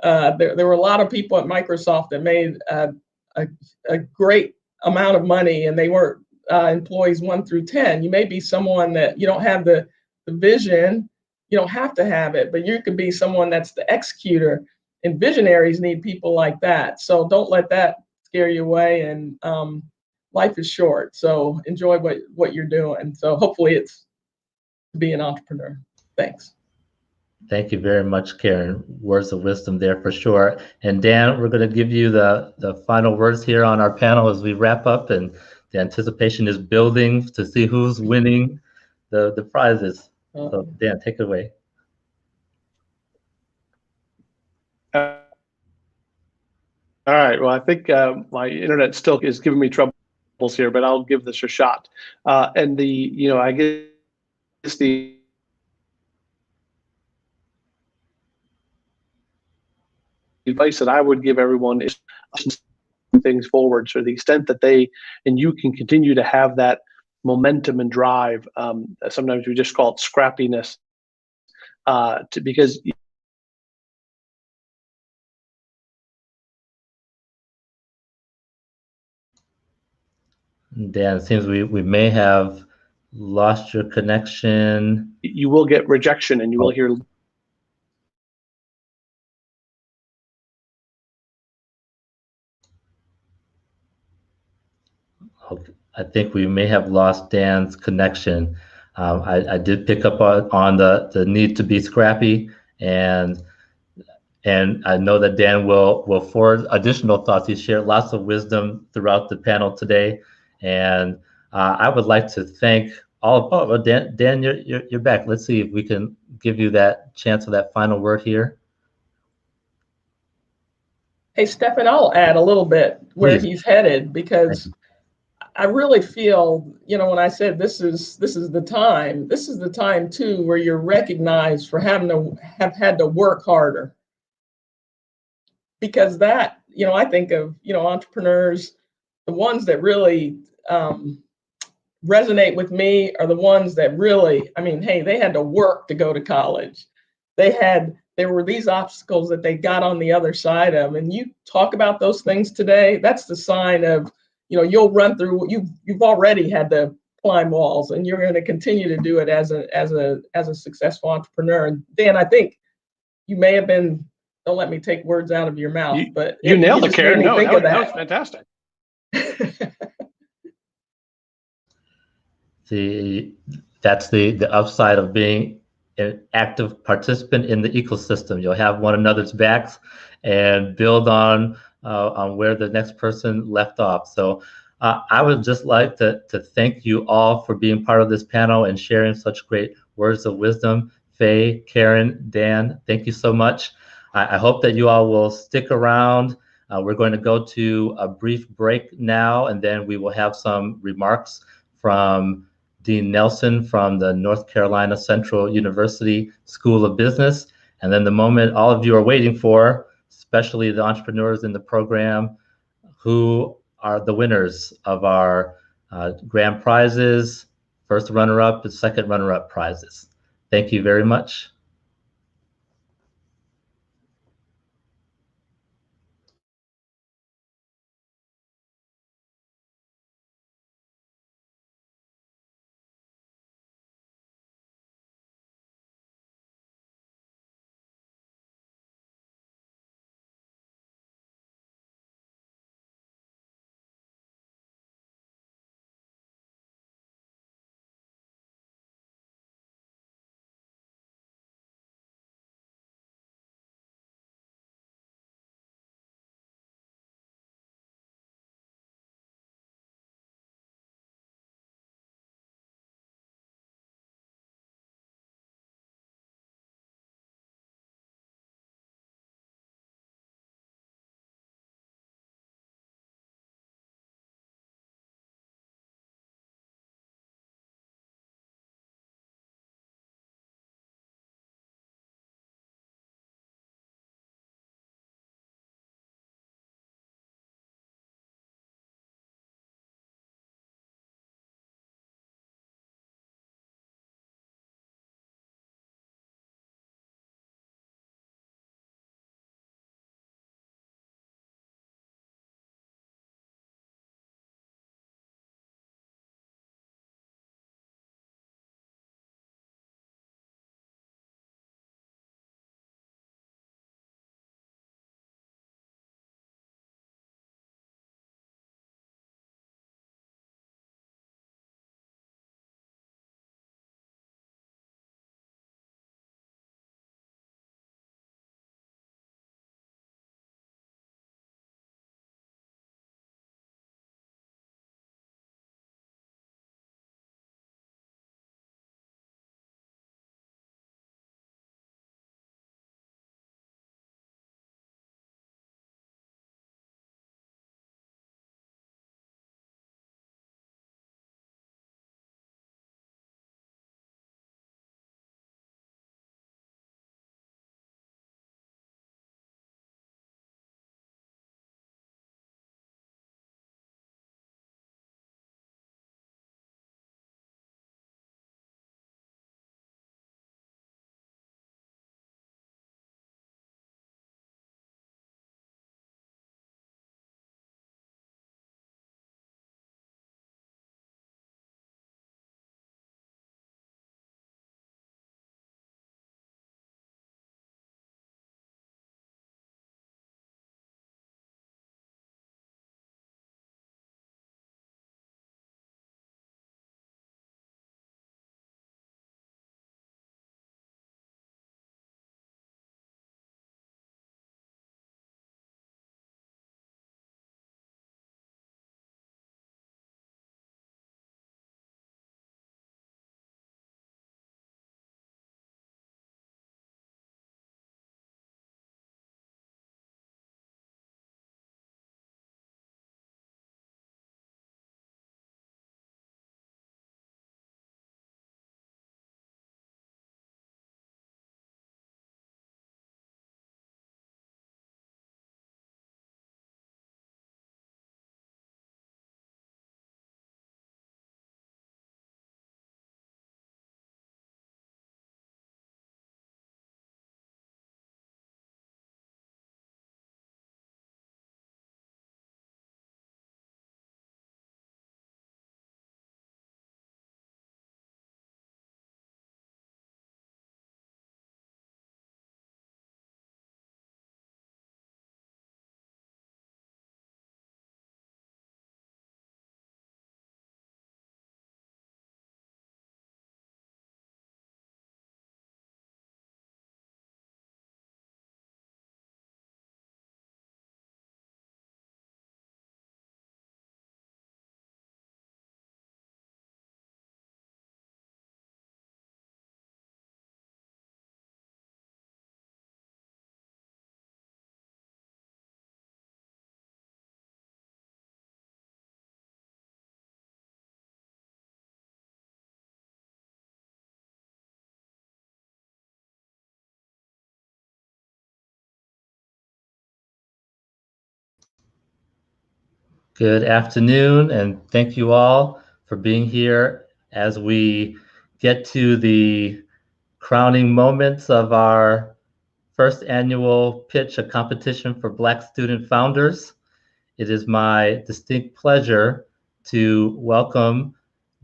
K: There were a lot of people at Microsoft that made a great amount of money, and they weren't employees 1 through 10. You may be someone that you don't have the vision. You don't have to have it, but you could be someone that's the executor. And visionaries need people like that. So don't let that scare you away. And life is short, so enjoy what you're doing. So hopefully it's to be an entrepreneur. Thanks.
A: Thank you very much, Karen. Words of wisdom there for sure. And Dan, we're going to give you the final words here on our panel as we wrap up, and the anticipation is building to see who's winning the prizes. So Dan, take it away.
L: All right. Well, I think my internet still is giving me troubles here, but I'll give this a shot. And I guess the advice that I would give everyone is things forward. So to the extent that you can continue to have that momentum and drive. Sometimes we just call it scrappiness, because
A: Dan, it seems we may have lost your connection.
L: You will get rejection, and you will hear.
A: I think we may have lost Dan's connection. I did pick up on the need to be scrappy, and I know that Dan will forward additional thoughts. He shared lots of wisdom throughout the panel today, and I would like to thank all of Dan, you're back. Let's see if we can give you that chance of that final word here.
K: Hey, Stefan, I'll add a little bit where he's headed, because I really feel, when I said this is the time too where you're recognized for have had to work harder. Because that, I think of, entrepreneurs, the ones that really resonate with me are the ones that really, hey, they had to work to go to college. There were these obstacles that they got on the other side of, and you talk about those things today. That's the sign of, you'll run through. You've already had to climb walls, and you're going to continue to do it as a successful entrepreneur. And Dan, I think you may have been. Don't let me take words out of your mouth, but
L: you nailed it, Karen. No, that was fantastic.
A: That's the upside of being an active participant in the ecosystem. You'll have one another's backs and build on where the next person left off. So I would just like to thank you all for being part of this panel and sharing such great words of wisdom. Faye, Karen, Dan, thank you so much. I hope that you all will stick around. We're going to go to a brief break now, and then we will have some remarks from Dean Nelson from the North Carolina Central University School of Business. And then the moment all of you are waiting for, especially the entrepreneurs in the program, who are the winners of our grand prizes, first runner-up and second runner-up prizes. Thank you very much. Good afternoon, and thank you all for being here as we get to the crowning moments of our first annual pitch, a competition for Black student founders. It is my distinct pleasure to welcome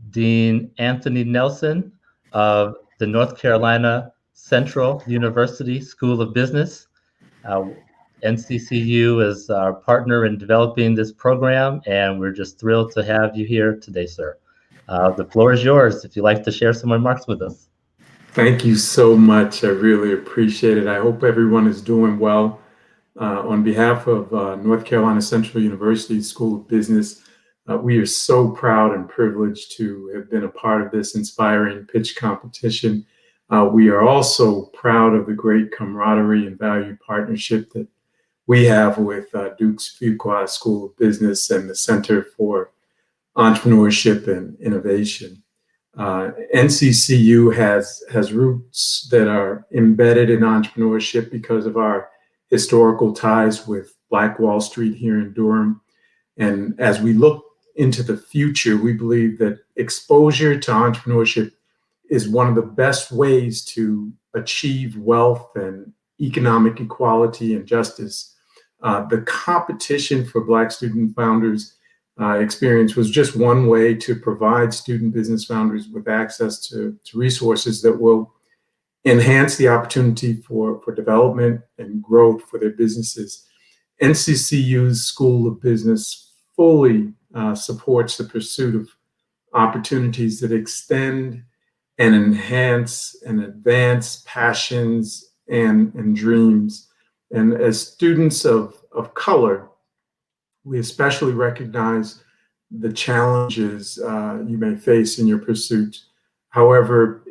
A: Dean Anthony Nelson of the North Carolina Central University School of Business. NCCU is our partner in developing this program, and we're just thrilled to have you here today, sir. The floor is yours if you'd like to share some remarks with us.
M: Thank you so much. I really appreciate it. I hope everyone is doing well. On behalf of North Carolina Central University School of Business, we are so proud and privileged to have been a part of this inspiring pitch competition. We are also proud of the great camaraderie and valued partnership that we have with Duke's Fuqua School of Business and the Center for Entrepreneurship and Innovation. NCCU has roots that are embedded in entrepreneurship because of our historical ties with Black Wall Street here in Durham. And as we look into the future, we believe that exposure to entrepreneurship is one of the best ways to achieve wealth and economic equality and justice. The competition for Black student founders experience was just one way to provide student business founders with access to resources that will enhance the opportunity for development and growth for their businesses. NCCU's School of Business fully supports the pursuit of opportunities that extend and enhance and advance passions and dreams. And as students of color, we especially recognize the challenges you may face in your pursuit. However,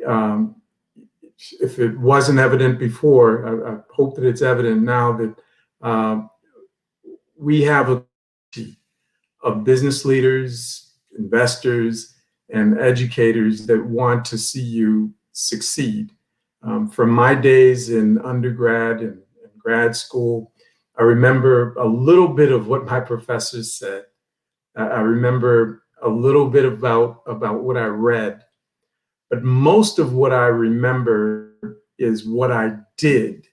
M: if it wasn't evident before, I hope that it's evident now that we have a team of business leaders, investors, and educators that want to see you succeed. From my days in undergrad and grad school, I remember a little bit of what my professors said. I remember a little bit about what I read, but most of what I remember is what I did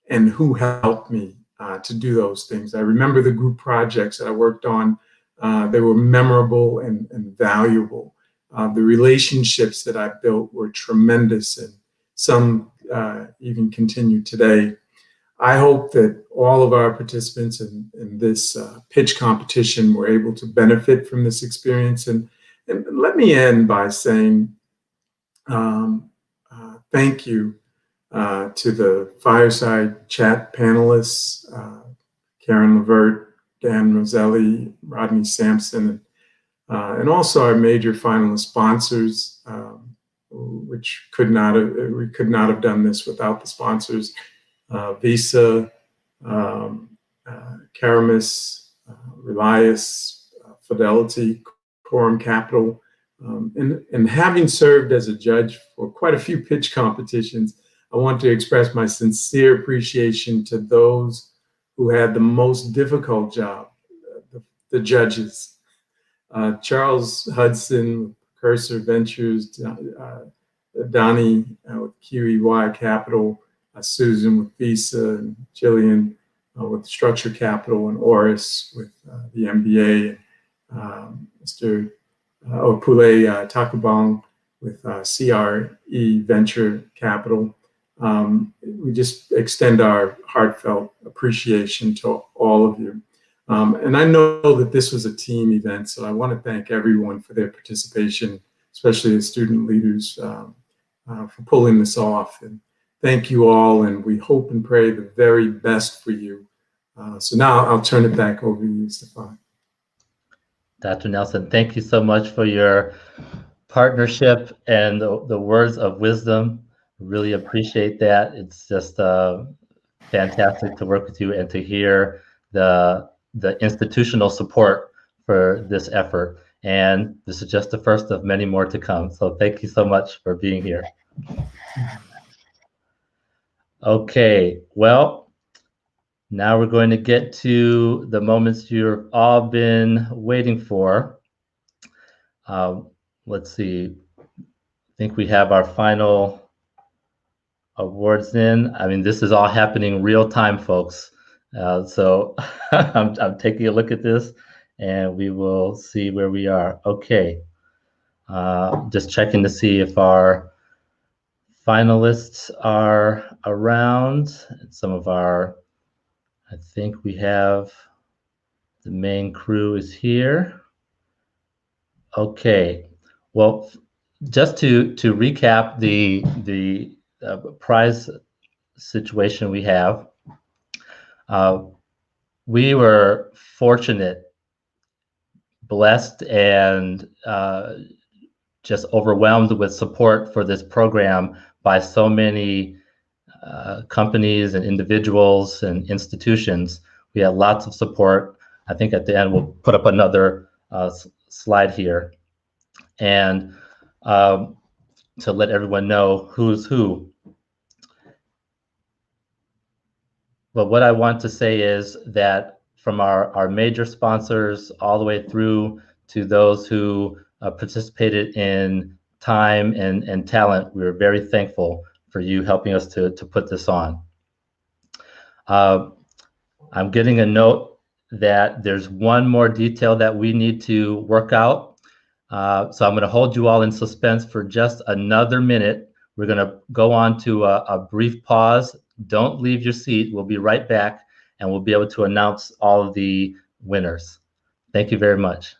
M: and who helped me to do those things. I remember the group projects that I worked on. They were memorable and valuable. The relationships that I built were tremendous, and some even continue today. I hope that all of our participants in this pitch competition were able to benefit from this experience. And let me end by saying thank you to the fireside chat panelists, Karen LeVert, Dan Roselli, Rodney Sampson, and also our major finalist sponsors, which we could not have done this without the sponsors. Visa, Caramis, Relias, Fidelity, Quorum Capital, and having served as a judge for quite a few pitch competitions, I want to express my sincere appreciation to those who had the most difficult job, the judges. Charles Hudson, Cursor Ventures, Donnie with QEY Capital, Susan with Visa, and Jillian with Structure Capital, and Oris with the MBA, Mr. Opule Takubong with CRE Venture Capital. We just extend our heartfelt appreciation to all of you. And I know that this was a team event, so I want to thank everyone for their participation, especially the student leaders for pulling this off. And thank you all, and we hope and pray the very best for you. So now I'll turn it back over to you, Stefan.
A: Dr. Nelson, thank you so much for your partnership and the words of wisdom. Really appreciate that. It's just fantastic to work with you and to hear the institutional support for this effort. And this is just the first of many more to come. So thank you so much for being here. Okay, well, Now we're going to get to the moments you've all been waiting for. Let's see. I think we have our final awards in. I mean, this is all happening real time, folks. So I'm taking a look at this and we will see where we are. Okay. Just checking to see if our finalists are around. Some of our, I think we have the main crew is here. Okay. Well, just to recap the prize situation we have, we were fortunate, blessed, and just overwhelmed with support for this program by so many companies and individuals and institutions. We had lots of support. I think at the end we'll put up another slide here. And to let everyone know who's who. But what I want to say is that from our major sponsors all the way through to those who participated in time and talent, we're very thankful for you helping us to put this on. I'm getting a note that there's one more detail that we need to work out. So I'm going to hold you all in suspense for just another minute. We're going to go on to a brief pause. Don't leave your seat. We'll be right back and we'll be able to announce all of the winners. Thank you very much.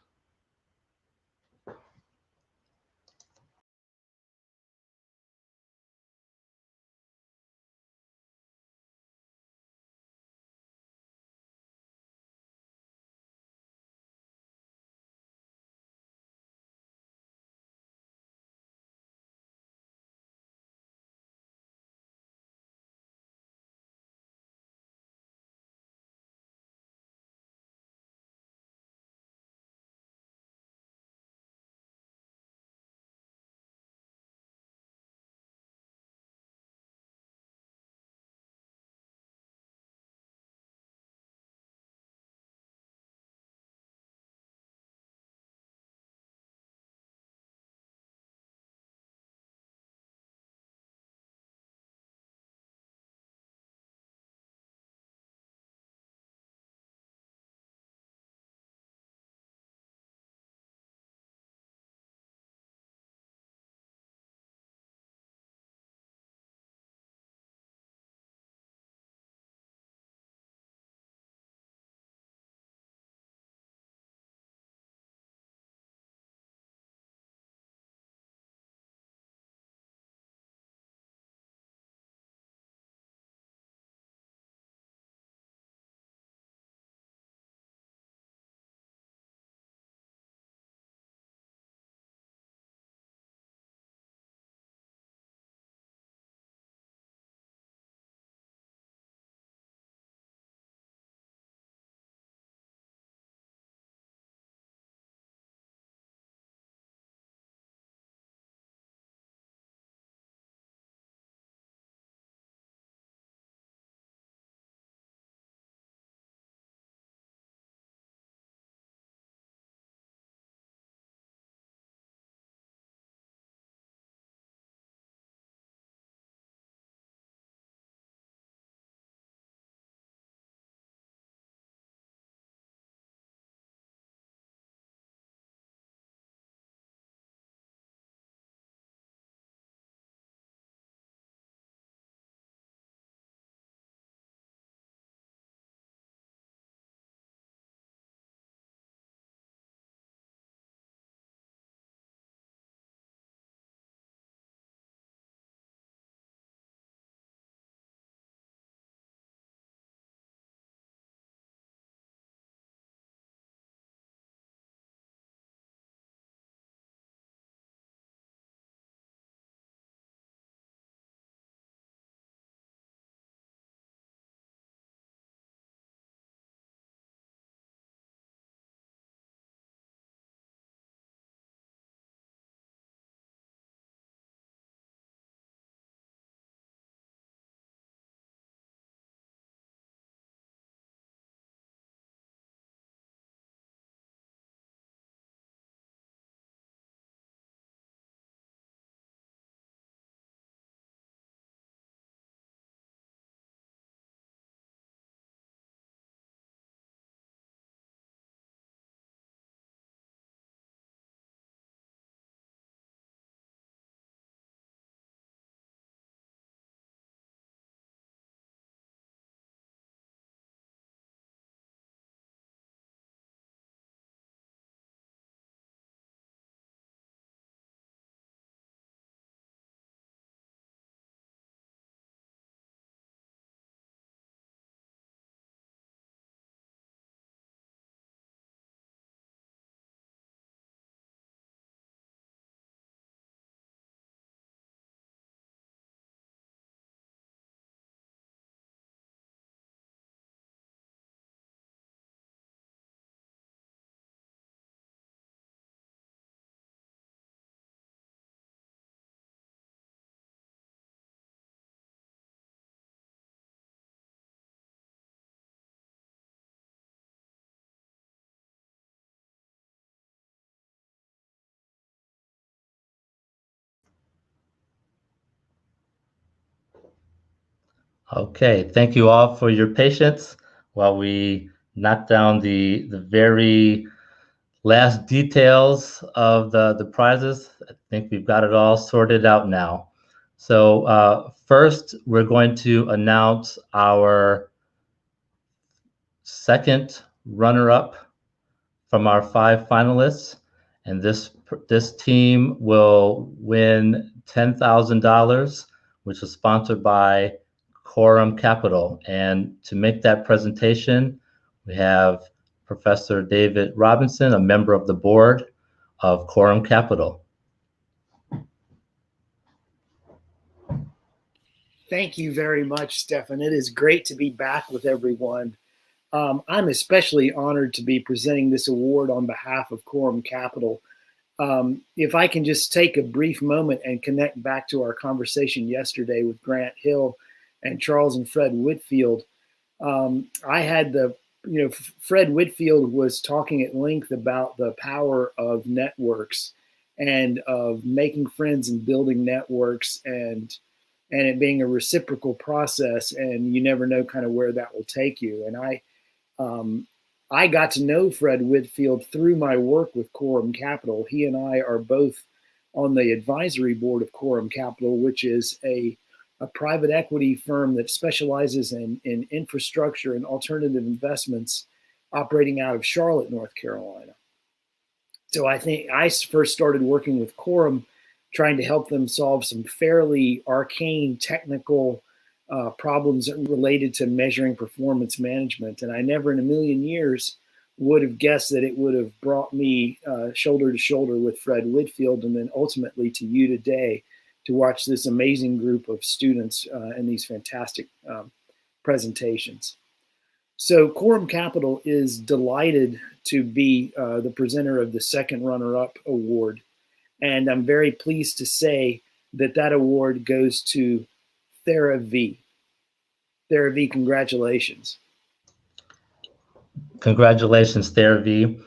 A: Okay, thank you all for your patience while we knock down the very last details of the prizes. I think we've got it all sorted out now. So first, we're going to announce our second runner-up from our 5 finalists, and this team will win $10,000, which is sponsored by Quorum Capital. And to make that presentation, we have Professor David Robinson, a member of the board of Quorum Capital.
N: Thank you very much, Stefan. It is great to be back with everyone. I'm especially honored to be presenting this award on behalf of Quorum Capital. If I can just take a brief moment and connect back to our conversation yesterday with Grant Hill and Charles and Fred Whitfield. I had Fred Whitfield was talking at length about the power of networks and of making friends and building networks and it being a reciprocal process, and you never know kind of where that will take you. And I got to know Fred Whitfield through my work with Quorum Capital. He and I are both on the advisory board of Quorum Capital, which is a private equity firm that specializes in infrastructure and alternative investments operating out of Charlotte, North Carolina. So I think I first started working with Quorum, trying to help them solve some fairly arcane technical problems related to measuring performance management. And I never in a million years would have guessed that it would have brought me shoulder to shoulder with Fred Whitfield and then ultimately to you today to watch this amazing group of students and these fantastic presentations. So Quorum Capital is delighted to be the presenter of the second runner-up award. And I'm very pleased to say that award goes to TheraV. TheraV, congratulations.
A: Congratulations, TheraV.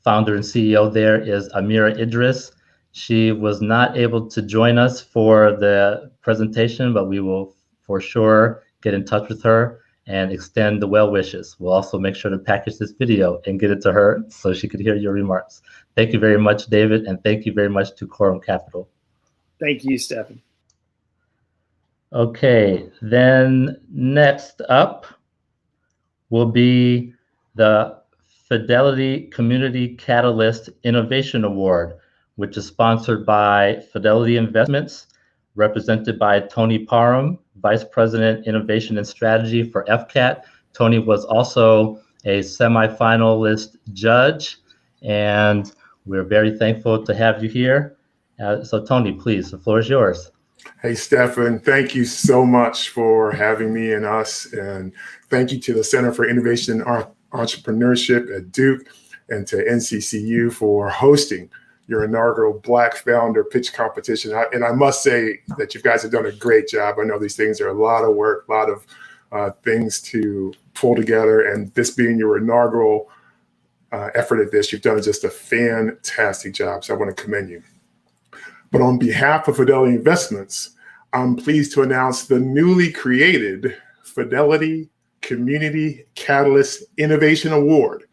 A: Founder and CEO there is Amira Idris. She was not able to join us for the presentation, but we will for sure get in touch with her and extend the well wishes. We'll also make sure to package this video and get it to her so she could hear your remarks. Thank you very much, David, and thank you very much to Quorum Capital.
N: Thank you, Stefan.
A: Okay, then next up will be the Fidelity Community Catalyst Innovation Award, which is sponsored by Fidelity Investments, represented by Tony Parham, Vice President, Innovation and Strategy for FCAT. Tony was also a semifinalist judge, and we're very thankful to have you here. So Tony, please, the floor is yours.
O: Hey, Stefan, thank you so much for having me and us. And thank you to the Center for Innovation and Entrepreneurship at Duke and to NCCU for hosting your inaugural Black Founder Pitch Competition. And I must say that you guys have done a great job. I know these things are a lot of work, a lot of things to pull together. And this being your inaugural effort at this, you've done just a fantastic job. So I want to commend you. But on behalf of Fidelity Investments, I'm pleased to announce the newly created Fidelity Community Catalyst Innovation Award.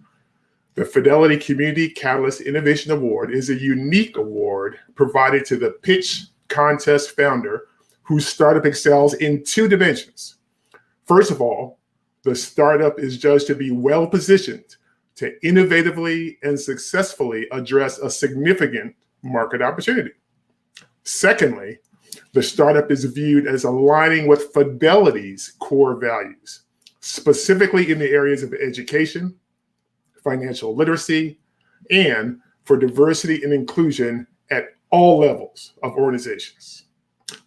O: The Fidelity Community Catalyst Innovation Award is a unique award provided to the pitch contest founder whose startup excels in 2 dimensions. First of all, the startup is judged to be well-positioned to innovatively and successfully address a significant market opportunity. Secondly, the startup is viewed as aligning with Fidelity's core values, specifically in the areas of education, financial literacy, and for diversity and inclusion at all levels of organizations.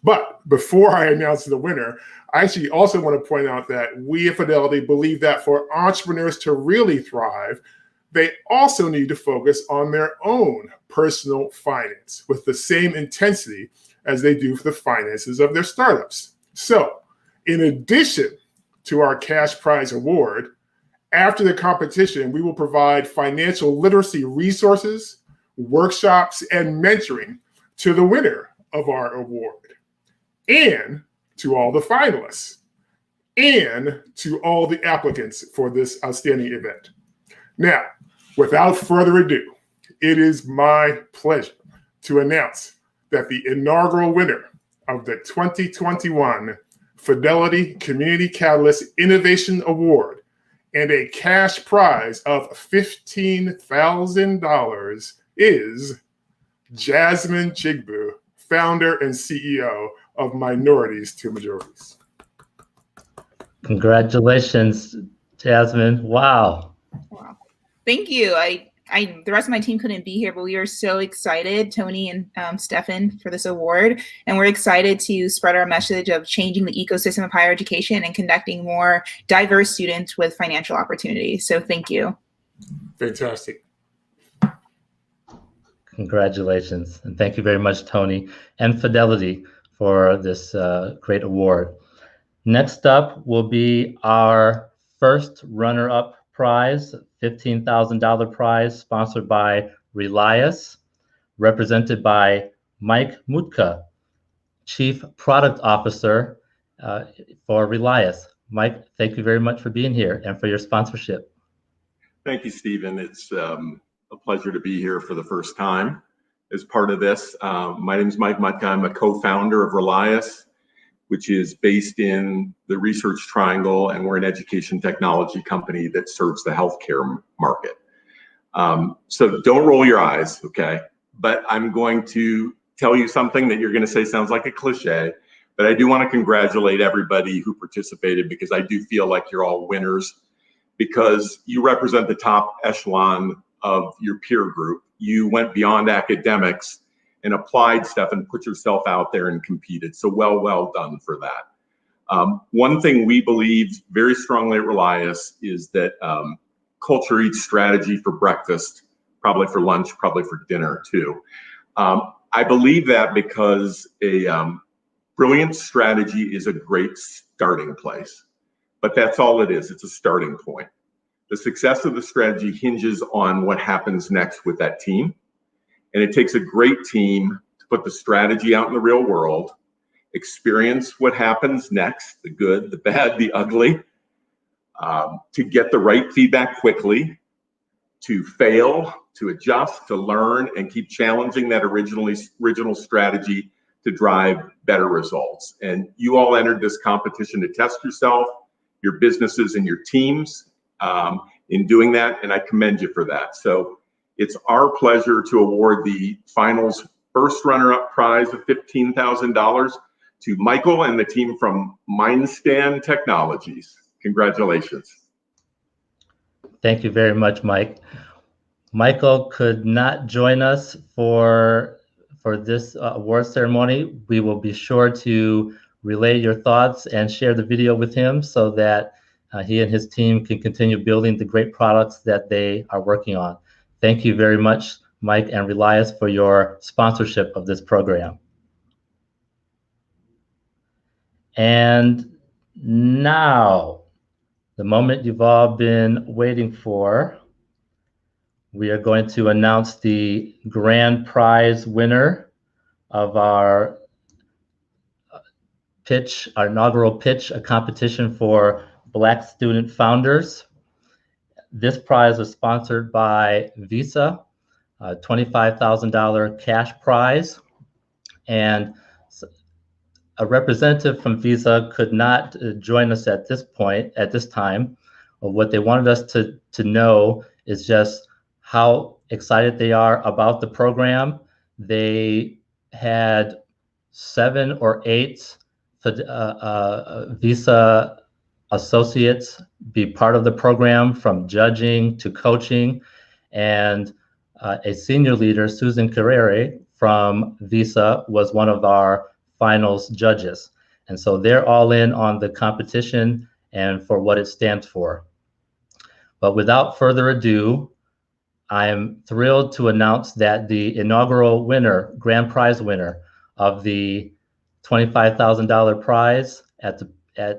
O: But before I announce the winner, I actually also want to point out that we at Fidelity believe that for entrepreneurs to really thrive, they also need to focus on their own personal finance with the same intensity as they do for the finances of their startups. So, in addition to our cash prize award, after the competition, we will provide financial literacy resources, workshops, and mentoring to the winner of our award and to all the finalists. and to all the applicants for this outstanding event. Now, without further ado, it is my pleasure to announce that the inaugural winner of the 2021 Fidelity Community Catalyst Innovation Award and a cash prize of $15,000 is Jasmine Chigbu, founder and CEO of Minorities to Majorities.
A: Congratulations, Jasmine. Wow.
B: Thank you. The rest of my team couldn't be here, but we are so excited, Tony and Stefan, for this award. And we're excited to spread our message of changing the ecosystem of higher education and conducting more diverse students with financial opportunities. So thank you.
O: Fantastic.
A: Congratulations. And thank you very much, Tony and Fidelity, for this great award. Next up will be our first runner-up prize, $15,000 prize, sponsored by Relias, represented by Mike Mutka, Chief Product Officer for Relias. Mike, thank you very much for being here and for your sponsorship.
P: Thank you, Stephen. It's a pleasure to be here for the first time as part of this. My name is Mike Mutka. I'm a co-founder of Relias, which is based in the Research Triangle, and we're an education technology company that serves the healthcare market. So don't roll your eyes, okay? But I'm going to tell you something that you're going to say sounds like a cliche, but I do want to congratulate everybody who participated, because I do feel like you're all winners, because you represent the top echelon of your peer group. You went beyond academics and applied stuff and put yourself out there and competed. So well done for that. One thing we believe very strongly at Relias is that culture eats strategy for breakfast, probably for lunch, probably for dinner too. I believe that because a brilliant strategy is a great starting place, but that's all it is. It's a starting point. The success of the strategy hinges on what happens next with that team. And it takes a great team to put the strategy out in the real world, experience what happens next, the good, the bad, the ugly, to get the right feedback quickly, to fail, to adjust, to learn, and keep challenging that original strategy to drive better results. And you all entered this competition to test yourself, your businesses, and your teams in doing that, and I commend you for that. So it's our pleasure to award the finals first runner-up prize of $15,000 to Michael and the team from Mindstand Technologies. Congratulations.
A: Thank you very much, Mike. Michael could not join us for this award ceremony. We will be sure to relay your thoughts and share the video with him so that he and his team can continue building the great products that they are working on. Thank you very much, Mike and Relias, for your sponsorship of this program. And now, the moment you've all been waiting for, we are going to announce the grand prize winner of our pitch, our inaugural pitch, a competition for Black student founders. This prize was sponsored by Visa, a $25,000 cash prize. And a representative from Visa could not join us at this time. What they wanted us to know is just how excited they are about the program. They had 7 or 8 Visa associates be part of the program, from judging to coaching, and a senior leader, Susan Carrere from Visa, was one of our finals judges. And so they're all in on the competition and for what it stands for. But without further ado, I am thrilled to announce that the inaugural winner, grand prize winner of the $25,000 prize at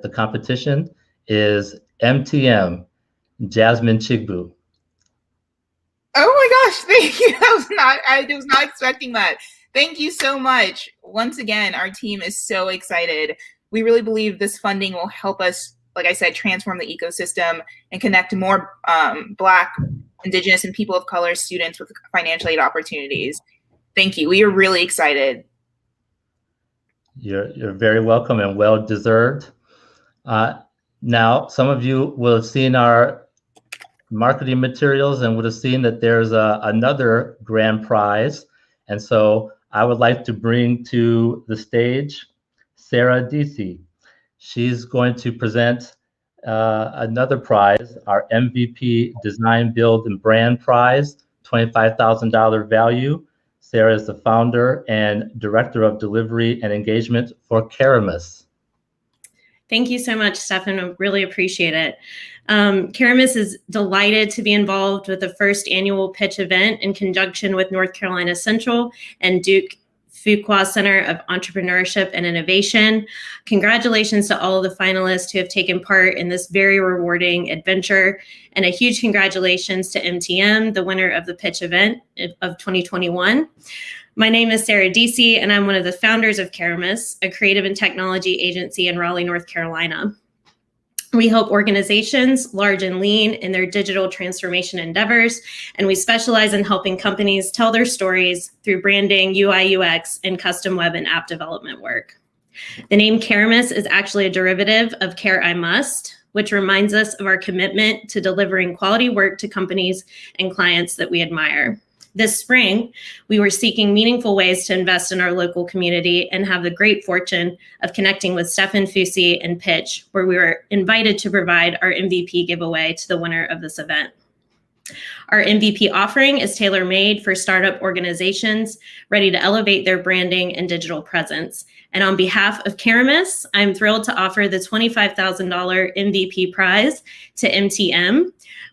A: the competition is MTM, Jasmine Chigbu.
B: Oh my gosh, thank you. I was not expecting that. Thank you so much. Once again, our team is so excited. We really believe this funding will help us like I said, transform the ecosystem and connect more Black, Indigenous, and people of color students with financial aid opportunities. Thank you. We are really excited.
A: You're very welcome and well deserved. Now, some of you will have seen our marketing materials and would have seen that there's another grand prize. And so I would like to bring to the stage Sarah Deasy. She's going to present another prize, our MVP Design, Build, and Brand Prize, $25,000 value. Sarah is the founder and director of delivery and engagement for Karamis.
Q: Thank you so much, Stefan. I really appreciate it. Karamis is delighted to be involved with the first annual pitch event in conjunction with North Carolina Central and Duke Fuqua Center of Entrepreneurship and Innovation. Congratulations to all of the finalists who have taken part in this very rewarding adventure, and a huge congratulations to MTM, the winner of the pitch event of 2021. My name is Sarah Deasy, and I'm one of the founders of Karamis, a creative and technology agency in Raleigh, North Carolina. We help organizations, large and lean, in their digital transformation endeavors, and we specialize in helping companies tell their stories through branding, UI, UX, and custom web and app development work. The name Karamis is actually a derivative of Care I Must, which reminds us of our commitment to delivering quality work to companies and clients that we admire. This spring, we were seeking meaningful ways to invest in our local community and have the great fortune of connecting with Stefan Fusi and Pitch, where we were invited to provide our MVP giveaway to the winner of this event. Our MVP offering is tailor-made for startup organizations ready to elevate their branding and digital presence. And on behalf of Karamis, I'm thrilled to offer the $25,000 MVP prize to MTM.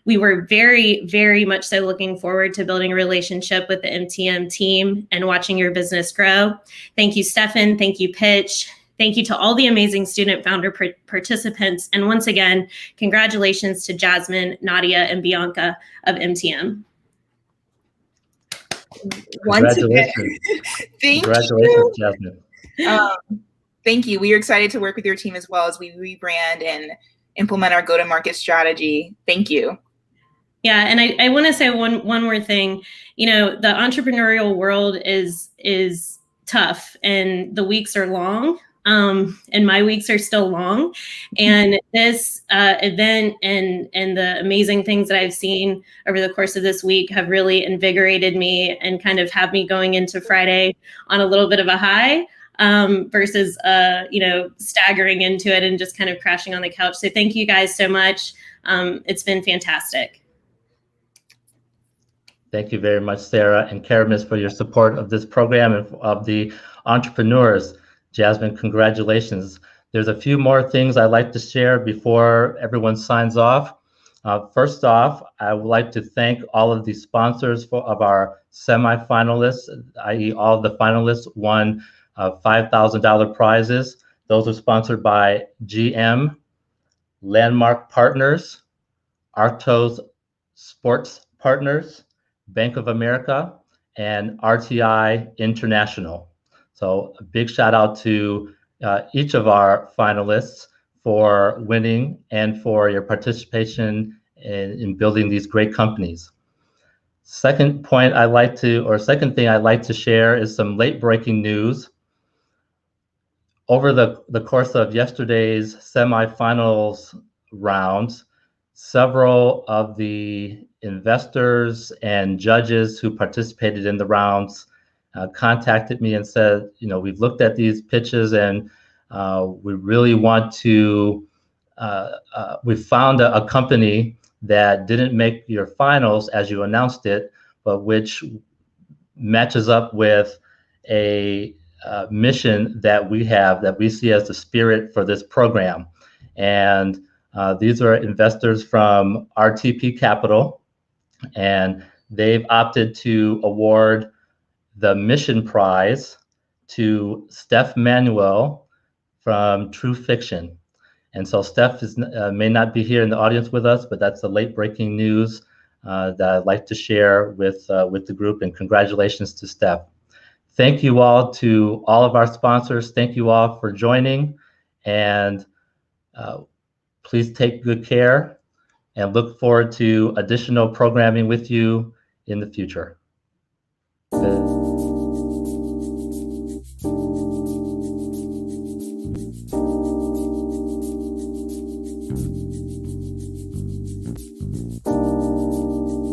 Q: We were very, very much so looking forward to building a relationship with the MTM team and watching your business grow. Thank you, Stefan. Thank you, Pitch. Thank you to all the amazing student founder participants. And once again, congratulations to Jasmine, Nadia, and Bianca of MTM.
B: Once again,
A: Congratulations, Jasmine.
B: Thank you. We are excited to work with your team as well as we rebrand and implement our go-to-market strategy. Thank you.
Q: Yeah, and I want to say one more thing. You know, the entrepreneurial world is tough, and the weeks are long. And my weeks are still long. And this event and the amazing things that I've seen over the course of this week have really invigorated me and kind of have me going into Friday on a little bit of a high versus staggering into it and just kind of crashing on the couch. So thank you guys so much. It's been fantastic.
A: Thank you very much, Sarah and Karamis, for your support of this program and of the entrepreneurs. Jasmine, congratulations. There's a few more things I'd like to share before everyone signs off. First off, I would like to thank all of the sponsors of our semifinalists, i.e. all of the finalists won $5,000 prizes. Those are sponsored by GM, Landmark Partners, Arctos Sports Partners, Bank of America, and RTI International. So a big shout out to each of our finalists for winning and for your participation in building these great companies. Second thing I'd like to share is some late breaking news. Over the course of yesterday's semifinals rounds, several of the investors and judges who participated in the rounds contacted me and said, we've looked at these pitches and we really want to, we found a company that didn't make your finals as you announced it, but which matches up with a mission that we have, that we see as the spirit for this program. And these are investors from RTP Capital, and they've opted to award the mission prize to Steph Manuel from True Fiction. And so Steph may not be here in the audience with us, but that's the late breaking news that I'd like to share with the group, and congratulations to Steph. Thank you all to all of our sponsors. Thank you all for joining. And Please take good care and look forward to additional programming with you in the future. Good.